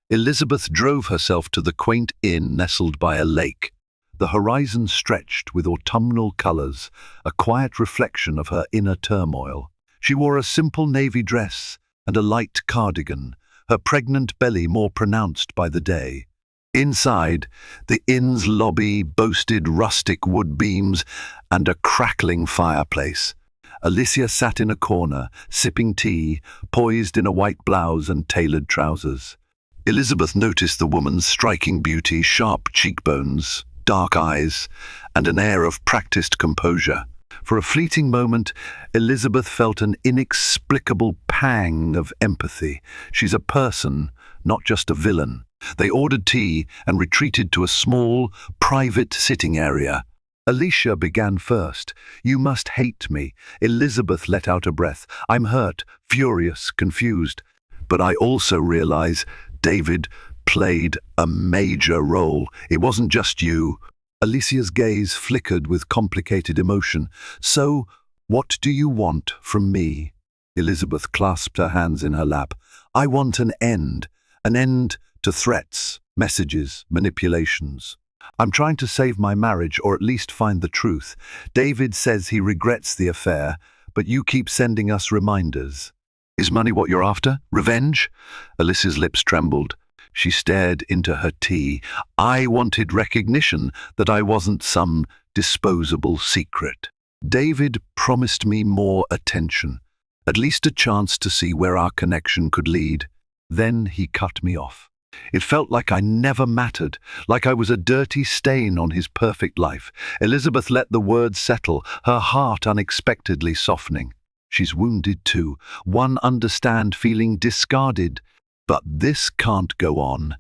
Elizabeth drove herself to the quaint inn nestled by a lake. The horizon stretched with autumnal colors, a quiet reflection of her inner turmoil. She wore a simple navy dress and a light cardigan, her pregnant belly more pronounced by the day. Inside, the inn's lobby boasted rustic wood beams and a crackling fireplace. Alicia sat in a corner, sipping tea, poised in a white blouse and tailored trousers. Elizabeth noticed the woman's striking beauty, sharp cheekbones, dark eyes, and an air of practiced composure. For a fleeting moment, Elizabeth felt an inexplicable pang of empathy. She's a person, not just a villain. They ordered tea and retreated to a small, private sitting area. Alicia began first. You must hate me. Elizabeth let out a breath. I'm hurt, furious, confused. But I also realize David played a major role. It wasn't just you. Alicia's gaze flickered with complicated emotion. So, what do you want from me? Elizabeth clasped her hands in her lap. I want an end to threats, messages, manipulations. I'm trying to save my marriage, or at least find the truth. David says he regrets the affair, but you keep sending us reminders. Is money what you're after? Revenge? Alicia's lips trembled. She stared into her tea. I wanted recognition that I wasn't some disposable secret. David promised me more attention, at least a chance to see where our connection could lead. Then he cut me off. It felt like I never mattered, like I was a dirty stain on his perfect life. Elizabeth let the words settle, her heart unexpectedly softening. She's wounded too, one understand feeling discarded. But this can't go on.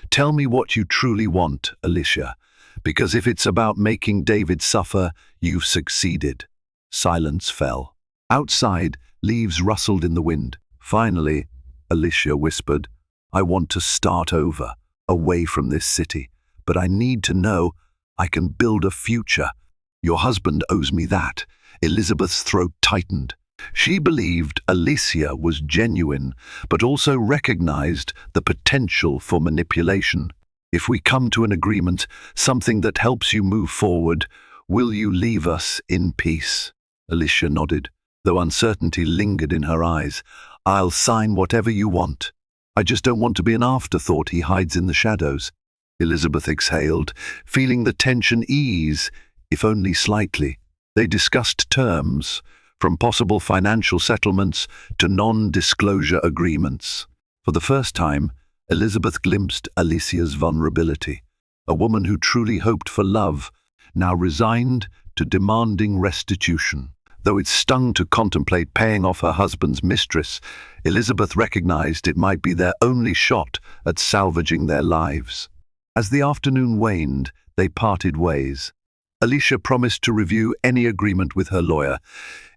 Tell me what you truly want, Alicia, because if it's about making David suffer, you've succeeded. Silence fell. Outside, leaves rustled in the wind. Finally, Alicia whispered, I want to start over, away from this city, but I need to know I can build a future. Your husband owes me that. Elizabeth's throat tightened. She believed Alicia was genuine, but also recognized the potential for manipulation. If we come to an agreement, something that helps you move forward, will you leave us in peace? Alicia nodded, though uncertainty lingered in her eyes. I'll sign whatever you want. I just don't want to be an afterthought he hides in the shadows. Elizabeth exhaled, feeling the tension ease, if only slightly. They discussed terms, from possible financial settlements to non-disclosure agreements. For the first time, Elizabeth glimpsed Alicia's vulnerability. A woman who truly hoped for love, now resigned to demanding restitution. Though it stung to contemplate paying off her husband's mistress, Elizabeth recognized it might be their only shot at salvaging their lives. As the afternoon waned, they parted ways. Alicia promised to review any agreement with her lawyer.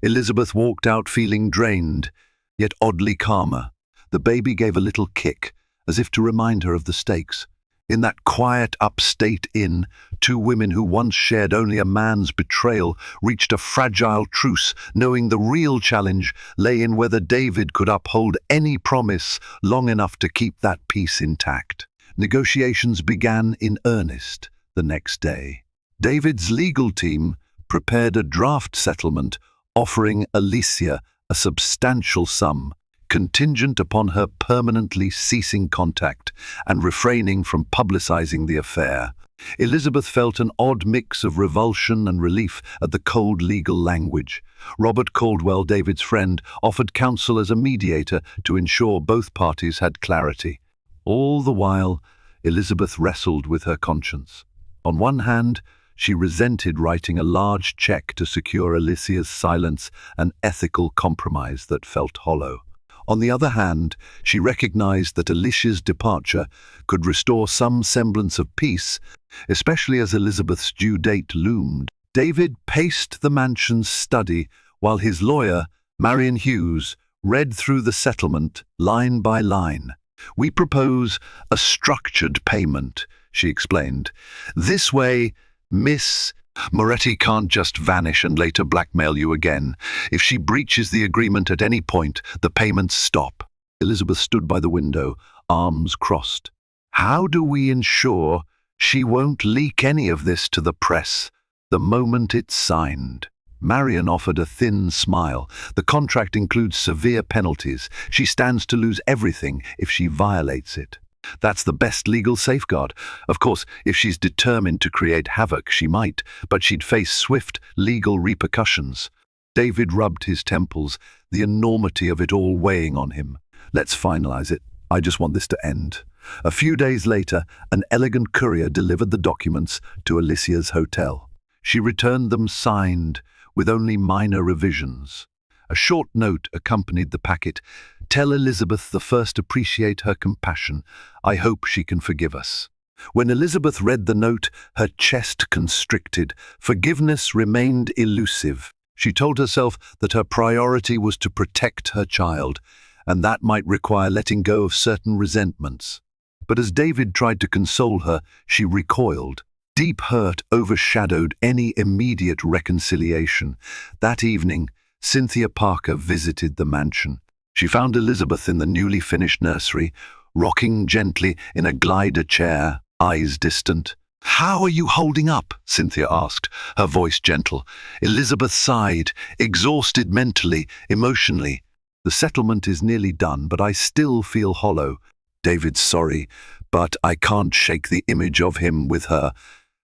Elizabeth walked out feeling drained, yet oddly calmer. The baby gave a little kick, as if to remind her of the stakes. In that quiet upstate inn, two women who once shared only a man's betrayal reached a fragile truce, knowing the real challenge lay in whether David could uphold any promise long enough to keep that peace intact. Negotiations began in earnest the next day. David's legal team prepared a draft settlement offering Alicia a substantial sum, contingent upon her permanently ceasing contact and refraining from publicizing the affair. Elizabeth felt an odd mix of revulsion and relief at the cold legal language. Robert Caldwell, David's friend, offered counsel as a mediator to ensure both parties had clarity. All the while, Elizabeth wrestled with her conscience. On one hand, she resented writing a large check to secure Alicia's silence, an ethical compromise that felt hollow. On the other hand, she recognized that Alicia's departure could restore some semblance of peace, especially as Elizabeth's due date loomed. David paced the mansion's study while his lawyer, Marion Hughes, read through the settlement line by line. "We propose a structured payment," she explained. "This way, Miss Moretti can't just vanish and later blackmail you again. If she breaches the agreement at any point, the payments stop." Elizabeth stood by the window, arms crossed. "How do we ensure she won't leak any of this to the press the moment it's signed?" Marion offered a thin smile. "The contract includes severe penalties. She stands to lose everything if she violates it. That's the best legal safeguard. Of course, if she's determined to create havoc, she might, but she'd face swift legal repercussions." David rubbed his temples, the enormity of it all weighing on him. "Let's finalize it. I just want this to end." A few days later, an elegant courier delivered the documents to Alicia's hotel. She returned them signed, with only minor revisions. A short note accompanied the packet. "Tell Elizabeth the first appreciate her compassion. I hope she can forgive us." When Elizabeth read the note, her chest constricted. Forgiveness remained elusive. She told herself that her priority was to protect her child, and that might require letting go of certain resentments. But as David tried to console her, she recoiled. Deep hurt overshadowed any immediate reconciliation. That evening, Cynthia Parker visited the mansion. She found Elizabeth in the newly finished nursery, rocking gently in a glider chair, eyes distant. "How are you holding up?" Cynthia asked, her voice gentle. Elizabeth sighed, exhausted mentally, emotionally. "The settlement is nearly done, but I still feel hollow. David's sorry, but I can't shake the image of him with her.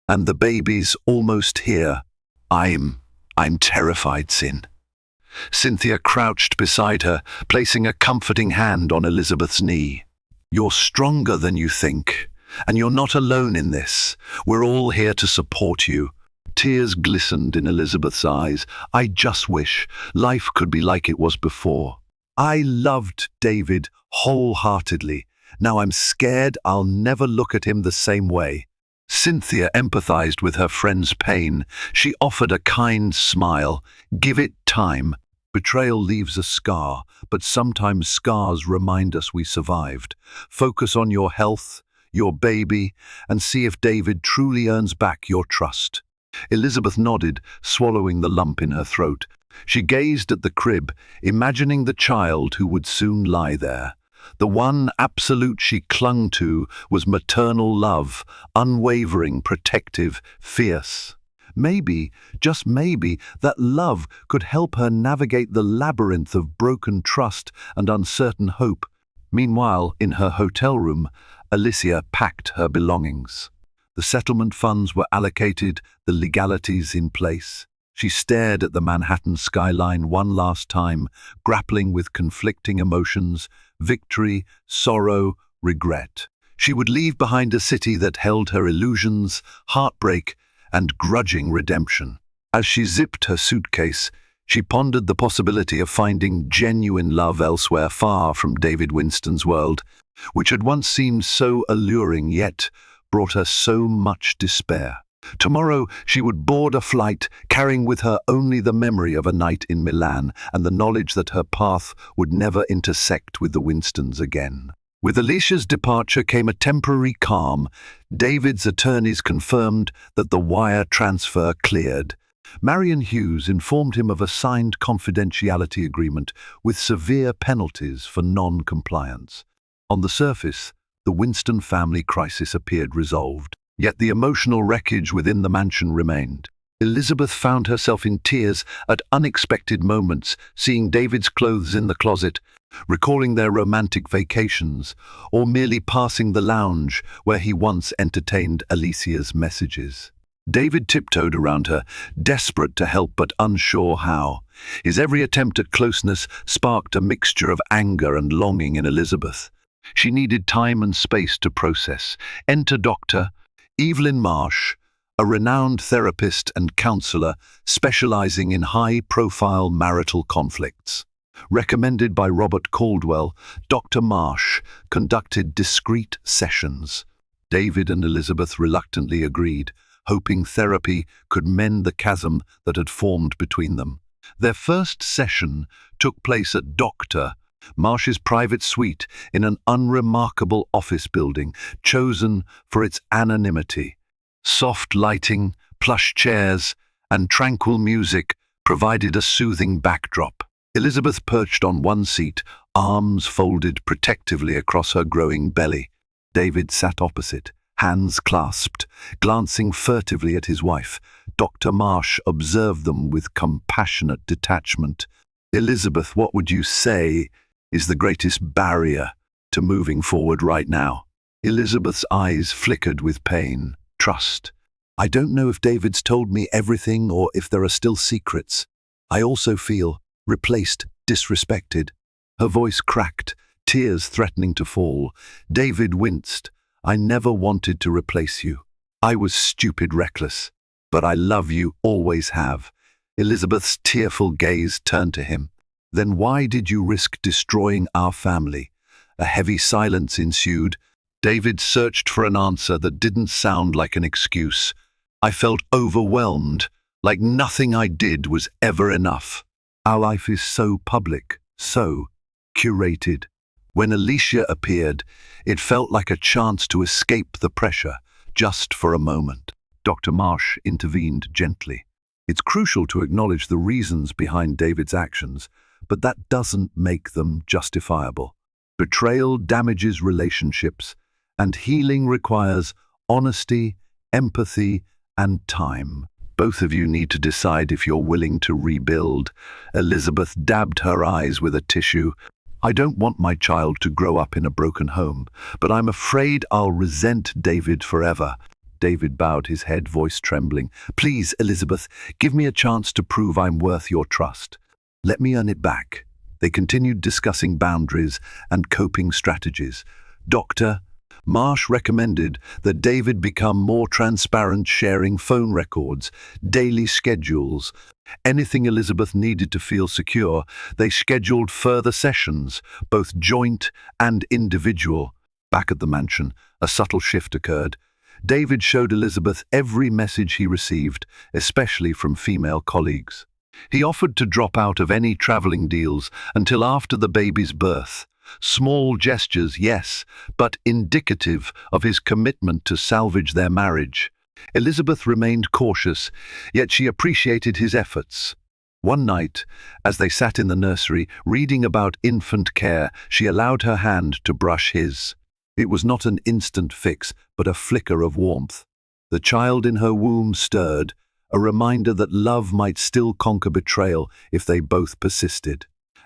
And the baby's almost here. I'm terrified, Cyn." Cynthia crouched beside her, placing a comforting hand on Elizabeth's knee. "You're stronger than you think, and you're not alone in this. We're all here to support you." Tears glistened in Elizabeth's eyes. "I just wish life could be like it was before. I loved David wholeheartedly. Now I'm scared I'll never look at him the same way." Cynthia empathized with her friend's pain. She offered a kind smile. "Give it time. Betrayal leaves a scar, but sometimes scars remind us we survived. Focus on your health, your baby, and see if David truly earns back your trust." Elizabeth nodded, swallowing the lump in her throat. She gazed at the crib, imagining the child who would soon lie there. The one absolute she clung to was maternal love, unwavering, protective, fierce. Maybe, just maybe, that love could help her navigate the labyrinth of broken trust and uncertain hope. Meanwhile, in her hotel room, Alicia packed her belongings. The settlement funds were allocated, the legalities in place. She stared at the Manhattan skyline one last time, grappling with conflicting emotions, victory, sorrow, regret. She would leave behind a city that held her illusions, heartbreak, and grudging redemption. As she zipped her suitcase, she pondered the possibility of finding genuine love elsewhere, far from David Winston's world, which had once seemed so alluring yet brought her so much despair. Tomorrow she would board a flight, carrying with her only the memory of a night in Milan and the knowledge that her path would never intersect with the Winstons again. With Alicia's departure came a temporary calm. David's attorneys confirmed that the wire transfer cleared. Marion Hughes informed him of a signed confidentiality agreement with severe penalties for non-compliance. On the surface, the Winston family crisis appeared resolved. Yet the emotional wreckage within the mansion remained. Elizabeth found herself in tears at unexpected moments, seeing David's clothes in the closet, recalling their romantic vacations, or merely passing the lounge where he once entertained Alicia's messages. David tiptoed around her, desperate to help but unsure how. His every attempt at closeness sparked a mixture of anger and longing in Elizabeth. She needed time and space to process. Enter Dr. Evelyn Marsh, a renowned therapist and counselor specializing in high-profile marital conflicts. Recommended by Robert Caldwell, Dr. Marsh conducted discreet sessions. David and Elizabeth reluctantly agreed, hoping therapy could mend the chasm that had formed between them. Their first session took place at Dr. Marsh's private suite in an unremarkable office building, chosen for its anonymity. Soft lighting, plush chairs, and tranquil music provided a soothing backdrop. Elizabeth perched on one seat, arms folded protectively across her growing belly. David sat opposite, hands clasped, glancing furtively at his wife. Dr. Marsh observed them with compassionate detachment. "Elizabeth, what would you say is the greatest barrier to moving forward right now?" Elizabeth's eyes flickered with pain. "Trust. I don't know if David's told me everything or if there are still secrets. I also feel replaced, disrespected." Her voice cracked, tears threatening to fall. David winced. "I never wanted to replace you. I was stupid, reckless. But I love you, always have." Elizabeth's tearful gaze turned to him. "Then why did you risk destroying our family?" A heavy silence ensued. David searched for an answer that didn't sound like an excuse. "I felt overwhelmed, like nothing I did was ever enough. Our life is so public, so curated. When Alicia appeared, it felt like a chance to escape the pressure, just for a moment." Dr. Marsh intervened gently. "It's crucial to acknowledge the reasons behind David's actions, but that doesn't make them justifiable. Betrayal damages relationships, and healing requires honesty, empathy, and time. Both of you need to decide if you're willing to rebuild." Elizabeth dabbed her eyes with a tissue. "I don't want my child to grow up in a broken home, but I'm afraid I'll resent David forever." David bowed his head, voice trembling. "Please, Elizabeth, give me a chance to prove I'm worth your trust. Let me earn it back." They continued discussing boundaries and coping strategies. Dr. Marsh recommended that David become more transparent, sharing phone records, daily schedules, anything Elizabeth needed to feel secure. They scheduled further sessions, both joint and individual. Back at the mansion, a subtle shift occurred. David showed Elizabeth every message he received, especially from female colleagues. He offered to drop out of any traveling deals until after the baby's birth. Small gestures, yes, but indicative of his commitment to salvage their marriage. Elizabeth remained cautious, yet she appreciated his efforts. One night, as they sat in the nursery, reading about infant care, she allowed her hand to brush his. It was not an instant fix, but a flicker of warmth. The child in her womb stirred, a reminder that love might still conquer betrayal if they both persisted.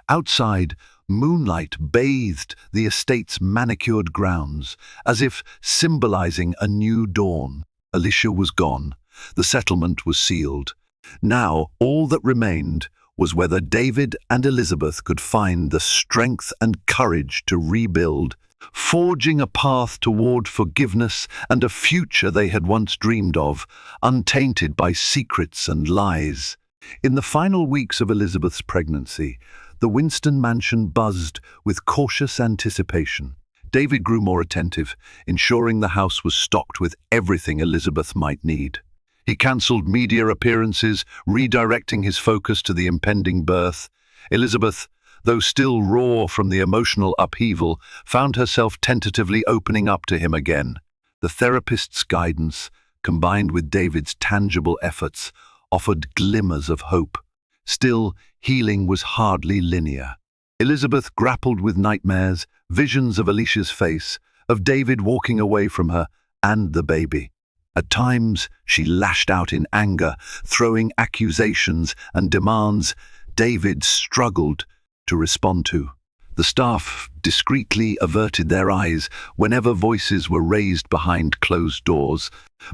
Outside, moonlight bathed the estate's manicured grounds, as if symbolizing a new dawn. Alicia was gone. The settlement was sealed. Now, all that remained was whether David and Elizabeth could find the strength and courage to rebuild, forging a path toward forgiveness and a future they had once dreamed of, untainted by secrets and lies. In the final weeks of Elizabeth's pregnancy, the Winston mansion buzzed with cautious anticipation. David grew more attentive, ensuring the house was stocked with everything Elizabeth might need. He cancelled media appearances, redirecting his focus to the impending birth. Elizabeth, though still raw from the emotional upheaval, found herself tentatively opening up to him again. The therapist's guidance, combined with David's tangible efforts, offered glimmers of hope. Still, healing was hardly linear. Elizabeth grappled with nightmares, visions of Alicia's face, of David walking away from her, and the baby. At times, she lashed out in anger, throwing accusations and demands David struggled to respond to. The staff discreetly averted their eyes whenever voices were raised behind closed doors,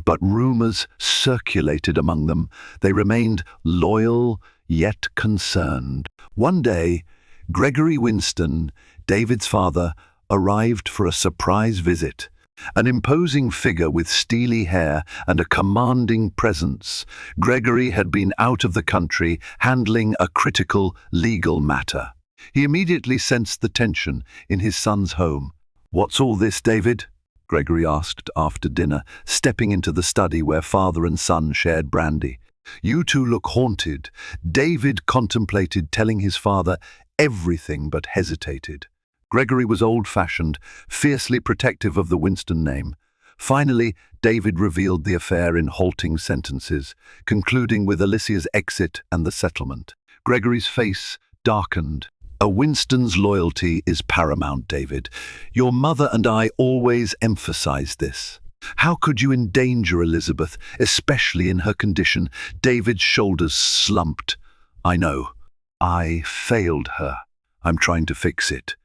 but rumors circulated among them. They remained loyal, yet concerned. One day, Gregory Winston, David's father, arrived for a surprise visit. An imposing figure with steely hair and a commanding presence, Gregory had been out of the country handling a critical legal matter. He immediately sensed the tension in his son's home. "What's all this, David?" Gregory asked after dinner, stepping into the study where father and son shared brandy. "You two look haunted." David contemplated telling his father everything but hesitated. Gregory was old-fashioned, fiercely protective of the Winston name. Finally, David revealed the affair in halting sentences, concluding with Alicia's exit and the settlement. Gregory's face darkened. "A Winston's loyalty is paramount, David. Your mother and I always emphasized this. How could you endanger Elizabeth, especially in her condition?" David's shoulders slumped. "I know. I failed her. I'm trying to fix it."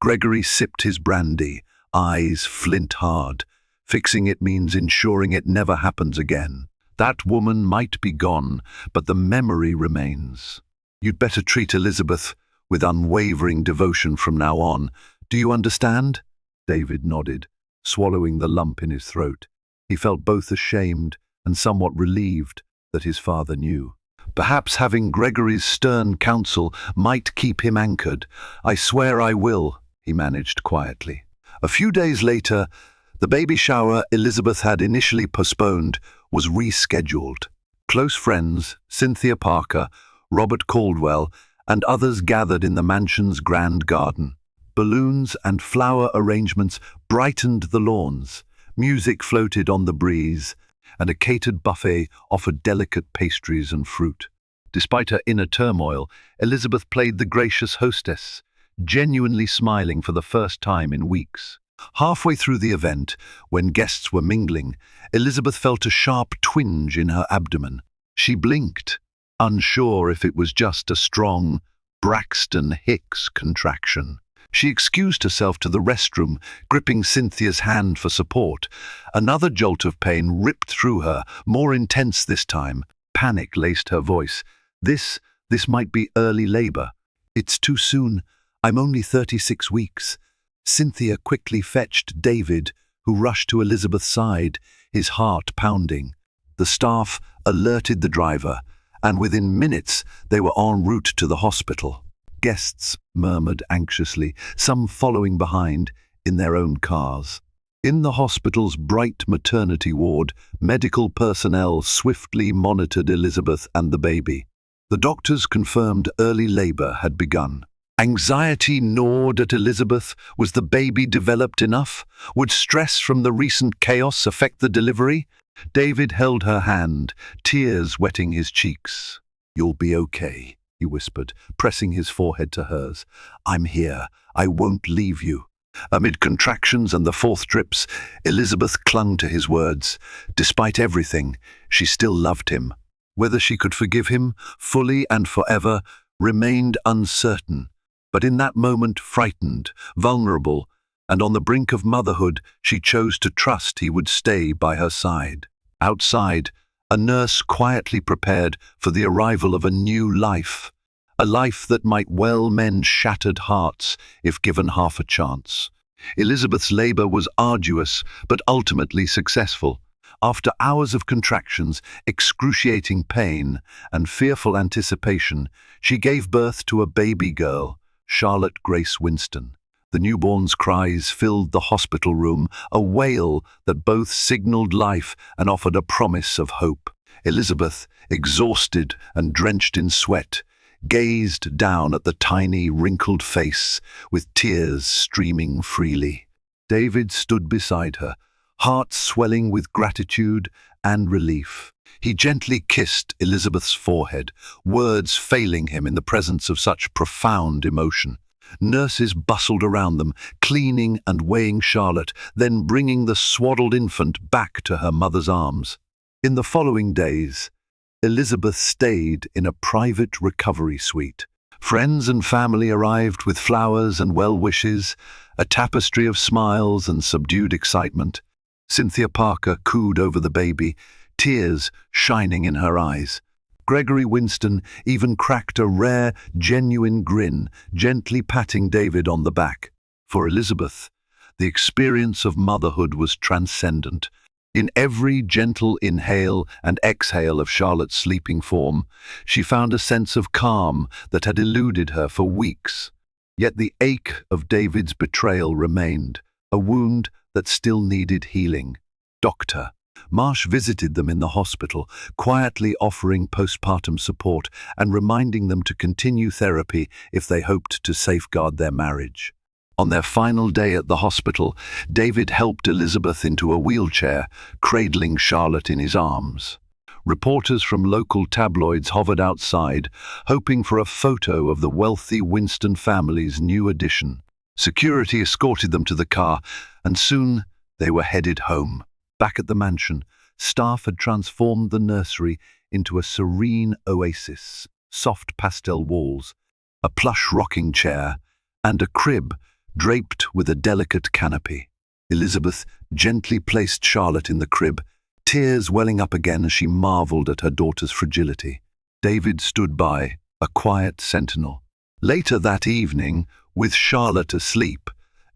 Gregory sipped his brandy, eyes flint hard. Fixing it means ensuring it never happens again. That woman might be gone, but the memory remains. You'd better treat Elizabeth with unwavering devotion from now on. Do you understand? David nodded, swallowing the lump in his throat. He felt both ashamed and somewhat relieved that his father knew. Perhaps having Gregory's stern counsel might keep him anchored. "I swear I will," he managed quietly. A few days later, the baby shower Elizabeth had initially postponed was rescheduled. Close friends, Cynthia Parker, Robert Caldwell, and others gathered in the mansion's grand garden. Balloons and flower arrangements brightened the lawns, music floated on the breeze, and a catered buffet offered delicate pastries and fruit. Despite her inner turmoil, Elizabeth played the gracious hostess, genuinely smiling for the first time in weeks. Halfway through the event, when guests were mingling, Elizabeth felt a sharp twinge in her abdomen. She blinked, unsure if it was just a strong Braxton Hicks contraction. She excused herself to the restroom, gripping Cynthia's hand for support. Another jolt of pain ripped through her, more intense this time. Panic laced her voice. This might be early labor. "It's too soon. I'm only 36 weeks. Cynthia quickly fetched David, who rushed to Elizabeth's side, his heart pounding. The staff alerted the driver, and within minutes they were en route to the hospital. Guests murmured anxiously, some following behind in their own cars. In the hospital's bright maternity ward, medical personnel swiftly monitored Elizabeth and the baby. The doctors confirmed early labor had begun. Anxiety gnawed at Elizabeth. Was the baby developed enough? Would stress from the recent chaos affect the delivery? David held her hand, tears wetting his cheeks. "You'll be okay," he whispered, pressing his forehead to hers. "I'm here. I won't leave you." Amid contractions and the fourth drips, Elizabeth clung to his words. Despite everything, she still loved him. Whether she could forgive him, fully and forever, remained uncertain. But in that moment, frightened, vulnerable, and on the brink of motherhood, she chose to trust he would stay by her side. Outside, a nurse quietly prepared for the arrival of a new life, a life that might well mend shattered hearts if given half a chance. Elizabeth's labor was arduous, but ultimately successful. After hours of contractions, excruciating pain, and fearful anticipation, she gave birth to a baby girl, Charlotte Grace Winston. The newborn's cries filled the hospital room, a wail that both signaled life and offered a promise of hope. Elizabeth, exhausted and drenched in sweat, gazed down at the tiny, wrinkled face with tears streaming freely. David stood beside her, heart swelling with gratitude and relief. He gently kissed Elizabeth's forehead, words failing him in the presence of such profound emotion. Nurses bustled around them, cleaning and weighing Charlotte, then bringing the swaddled infant back to her mother's arms. In the following days, Elizabeth stayed in a private recovery suite. Friends and family arrived with flowers and well wishes, a tapestry of smiles and subdued excitement. Cynthia Parker cooed over the baby, tears shining in her eyes. Gregory Winston even cracked a rare, genuine grin, gently patting David on the back. For Elizabeth, the experience of motherhood was transcendent. In every gentle inhale and exhale of Charlotte's sleeping form, she found a sense of calm that had eluded her for weeks. Yet the ache of David's betrayal remained, a wound that still needed healing. Dr. Marsh visited them in the hospital, quietly offering postpartum support and reminding them to continue therapy if they hoped to safeguard their marriage. On their final day at the hospital, David helped Elizabeth into a wheelchair, cradling Charlotte in his arms. Reporters from local tabloids hovered outside, hoping for a photo of the wealthy Winston family's new addition. Security escorted them to the car, and soon they were headed home. Back at the mansion, staff had transformed the nursery into a serene oasis, soft pastel walls, a plush rocking chair, and a crib draped with a delicate canopy. Elizabeth gently placed Charlotte in the crib, tears welling up again as she marveled at her daughter's fragility. David stood by, a quiet sentinel. Later that evening, with Charlotte asleep,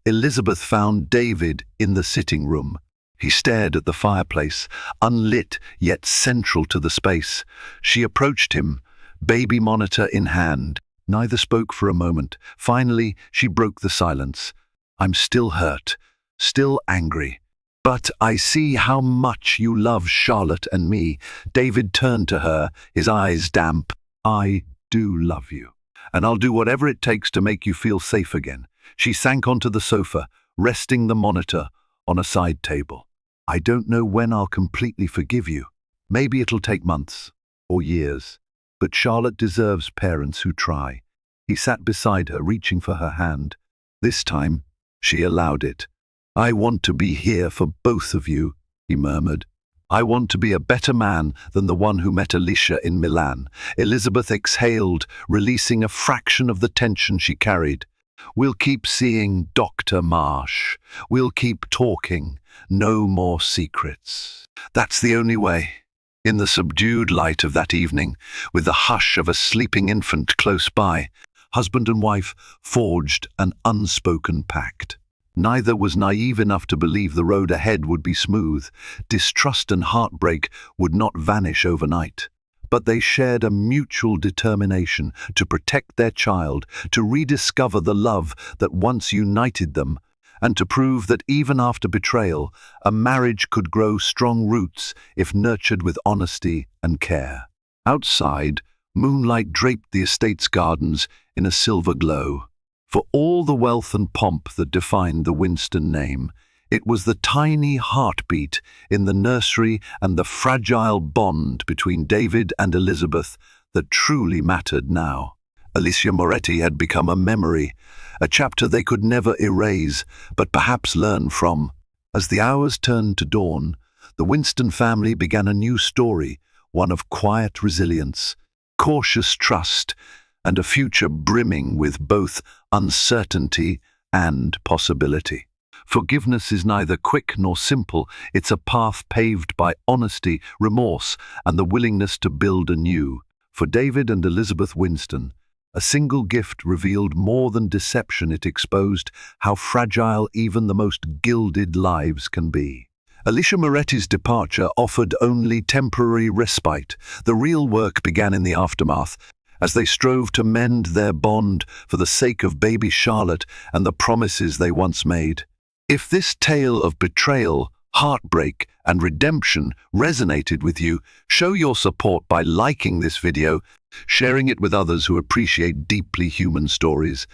Elizabeth found David in the sitting room. He stared at the fireplace, unlit yet central to the space. She approached him, baby monitor in hand. Neither spoke for a moment. Finally, she broke the silence. "I'm still hurt, still angry. But I see how much you love Charlotte and me." David turned to her, his eyes damp. "I do love you, and I'll do whatever it takes to make you feel safe again." She sank onto the sofa, resting the monitor on a side table. "I don't know when I'll completely forgive you. Maybe it'll take months or years. But Charlotte deserves parents who try." He sat beside her, reaching for her hand. This time, she allowed it. "I want to be here for both of you," he murmured. "I want to be a better man than the one who met Alicia in Milan." Elizabeth exhaled, releasing a fraction of the tension she carried. "We'll keep seeing Dr. Marsh. We'll keep talking. No more secrets. That's the only way." In the subdued light of that evening, with the hush of a sleeping infant close by, husband and wife forged an unspoken pact. Neither was naive enough to believe the road ahead would be smooth. Distrust and heartbreak would not vanish overnight. But they shared a mutual determination to protect their child, to rediscover the love that once united them, and to prove that even after betrayal, a marriage could grow strong roots if nurtured with honesty and care. Outside, moonlight draped the estate's gardens in a silver glow. For all the wealth and pomp that defined the Winston name, it was the tiny heartbeat in the nursery and the fragile bond between David and Elizabeth that truly mattered now. Alicia Moretti had become a memory, a chapter they could never erase, but perhaps learn from. As the hours turned to dawn, the Winston family began a new story, one of quiet resilience, cautious trust, and a future brimming with both uncertainty and possibility. Forgiveness is neither quick nor simple. It's a path paved by honesty, remorse, and the willingness to build anew. For David and Elizabeth Winston, a single gift revealed more than deception. It exposed how fragile even the most gilded lives can be. Alicia Moretti's departure offered only temporary respite. The real work began in the aftermath, as they strove to mend their bond for the sake of baby Charlotte and the promises they once made. If this tale of betrayal heartbreak, and redemption resonated with you, show your support by liking this video, sharing it with others who appreciate deeply human stories,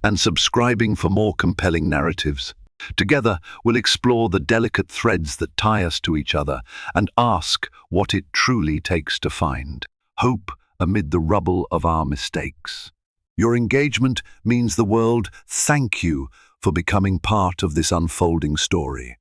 and subscribing for more compelling narratives. Together, we'll explore the delicate threads that tie us to each other and ask what it truly takes to find hope amid the rubble of our mistakes. Your engagement means the world. Thank you for becoming part of this unfolding story.